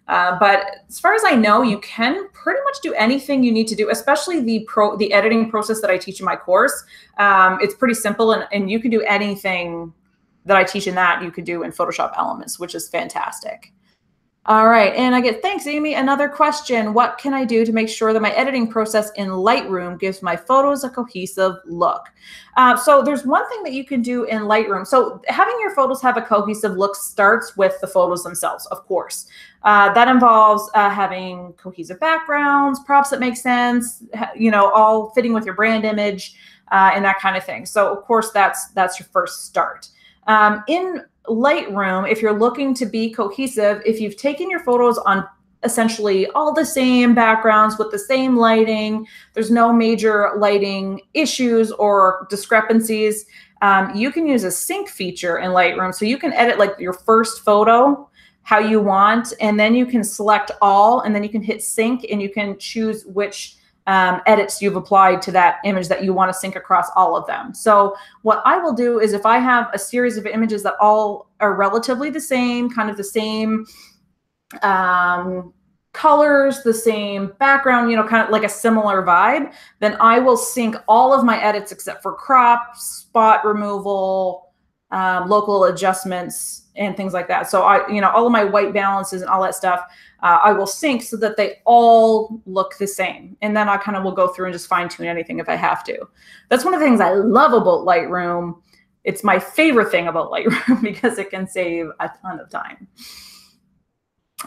but as far as I know, you can pretty much do anything you need to do, especially the editing process that I teach in my course. It's pretty simple, and you can do anything that I teach in that you could do in Photoshop Elements, which is fantastic. All right, and I get, thanks, Amy. Another question, what can I do to make sure that my editing process in Lightroom gives my photos a cohesive look? So there's one thing that you can do in Lightroom. So having your photos have a cohesive look starts with the photos themselves, of course. That involves having cohesive backgrounds, props that make sense, all fitting with your brand image. and that kind of thing. So of course, that's your first start. In Lightroom, if you're looking to be cohesive, if you've taken your photos on essentially all the same backgrounds with the same lighting, there's no major lighting issues or discrepancies, you can use a sync feature in Lightroom. So you can edit like your first photo how you want, and then you can select all, and then you can hit sync, and you can choose which edits you've applied to that image that you want to sync across all of them. So what I will do is, if I have a series of images that all are relatively the same, kind of the same colors, the same background, you know, kind of like a similar vibe, then I will sync all of my edits except for crop, spot removal, local adjustments, and things like that. So all of my white balances and all that stuff, I will sync so that they all look the same. And then I kind of will go through and just fine tune anything if I have to. That's one of the things I love about Lightroom. It's my favorite thing about Lightroom because it can save a ton of time.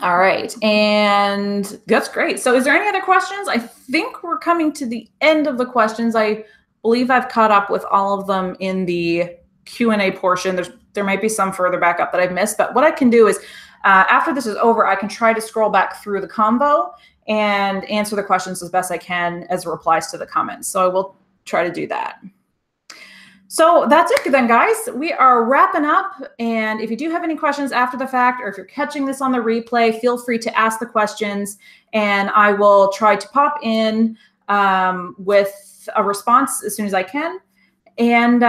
All right, and that's great. So is there any other questions? I think we're coming to the end of the questions. I believe I've caught up with all of them in the Q&A portion. There might be some further back up that I've missed, but what I can do is after this is over, I can try to scroll back through the combo and answer the questions as best I can as replies to the comments. So I will try to do that. So that's it then, guys. We are wrapping up. And if you do have any questions after the fact, or if you're catching this on the replay, feel free to ask the questions, and I will try to pop in with a response as soon as I can. And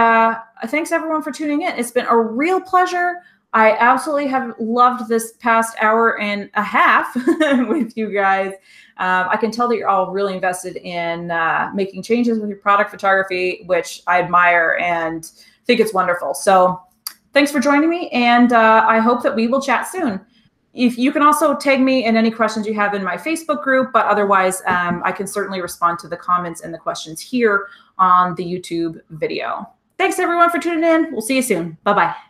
thanks everyone for tuning in. It's been a real pleasure. I absolutely have loved this past hour and a half with you guys. I can tell that you're all really invested in making changes with your product photography, which I admire and think it's wonderful. So thanks for joining me, and I hope that we will chat soon. If you can also tag me in any questions you have in my Facebook group, but otherwise I can certainly respond to the comments and the questions here on the YouTube video. Thanks everyone for tuning in. We'll see you soon. Bye-bye.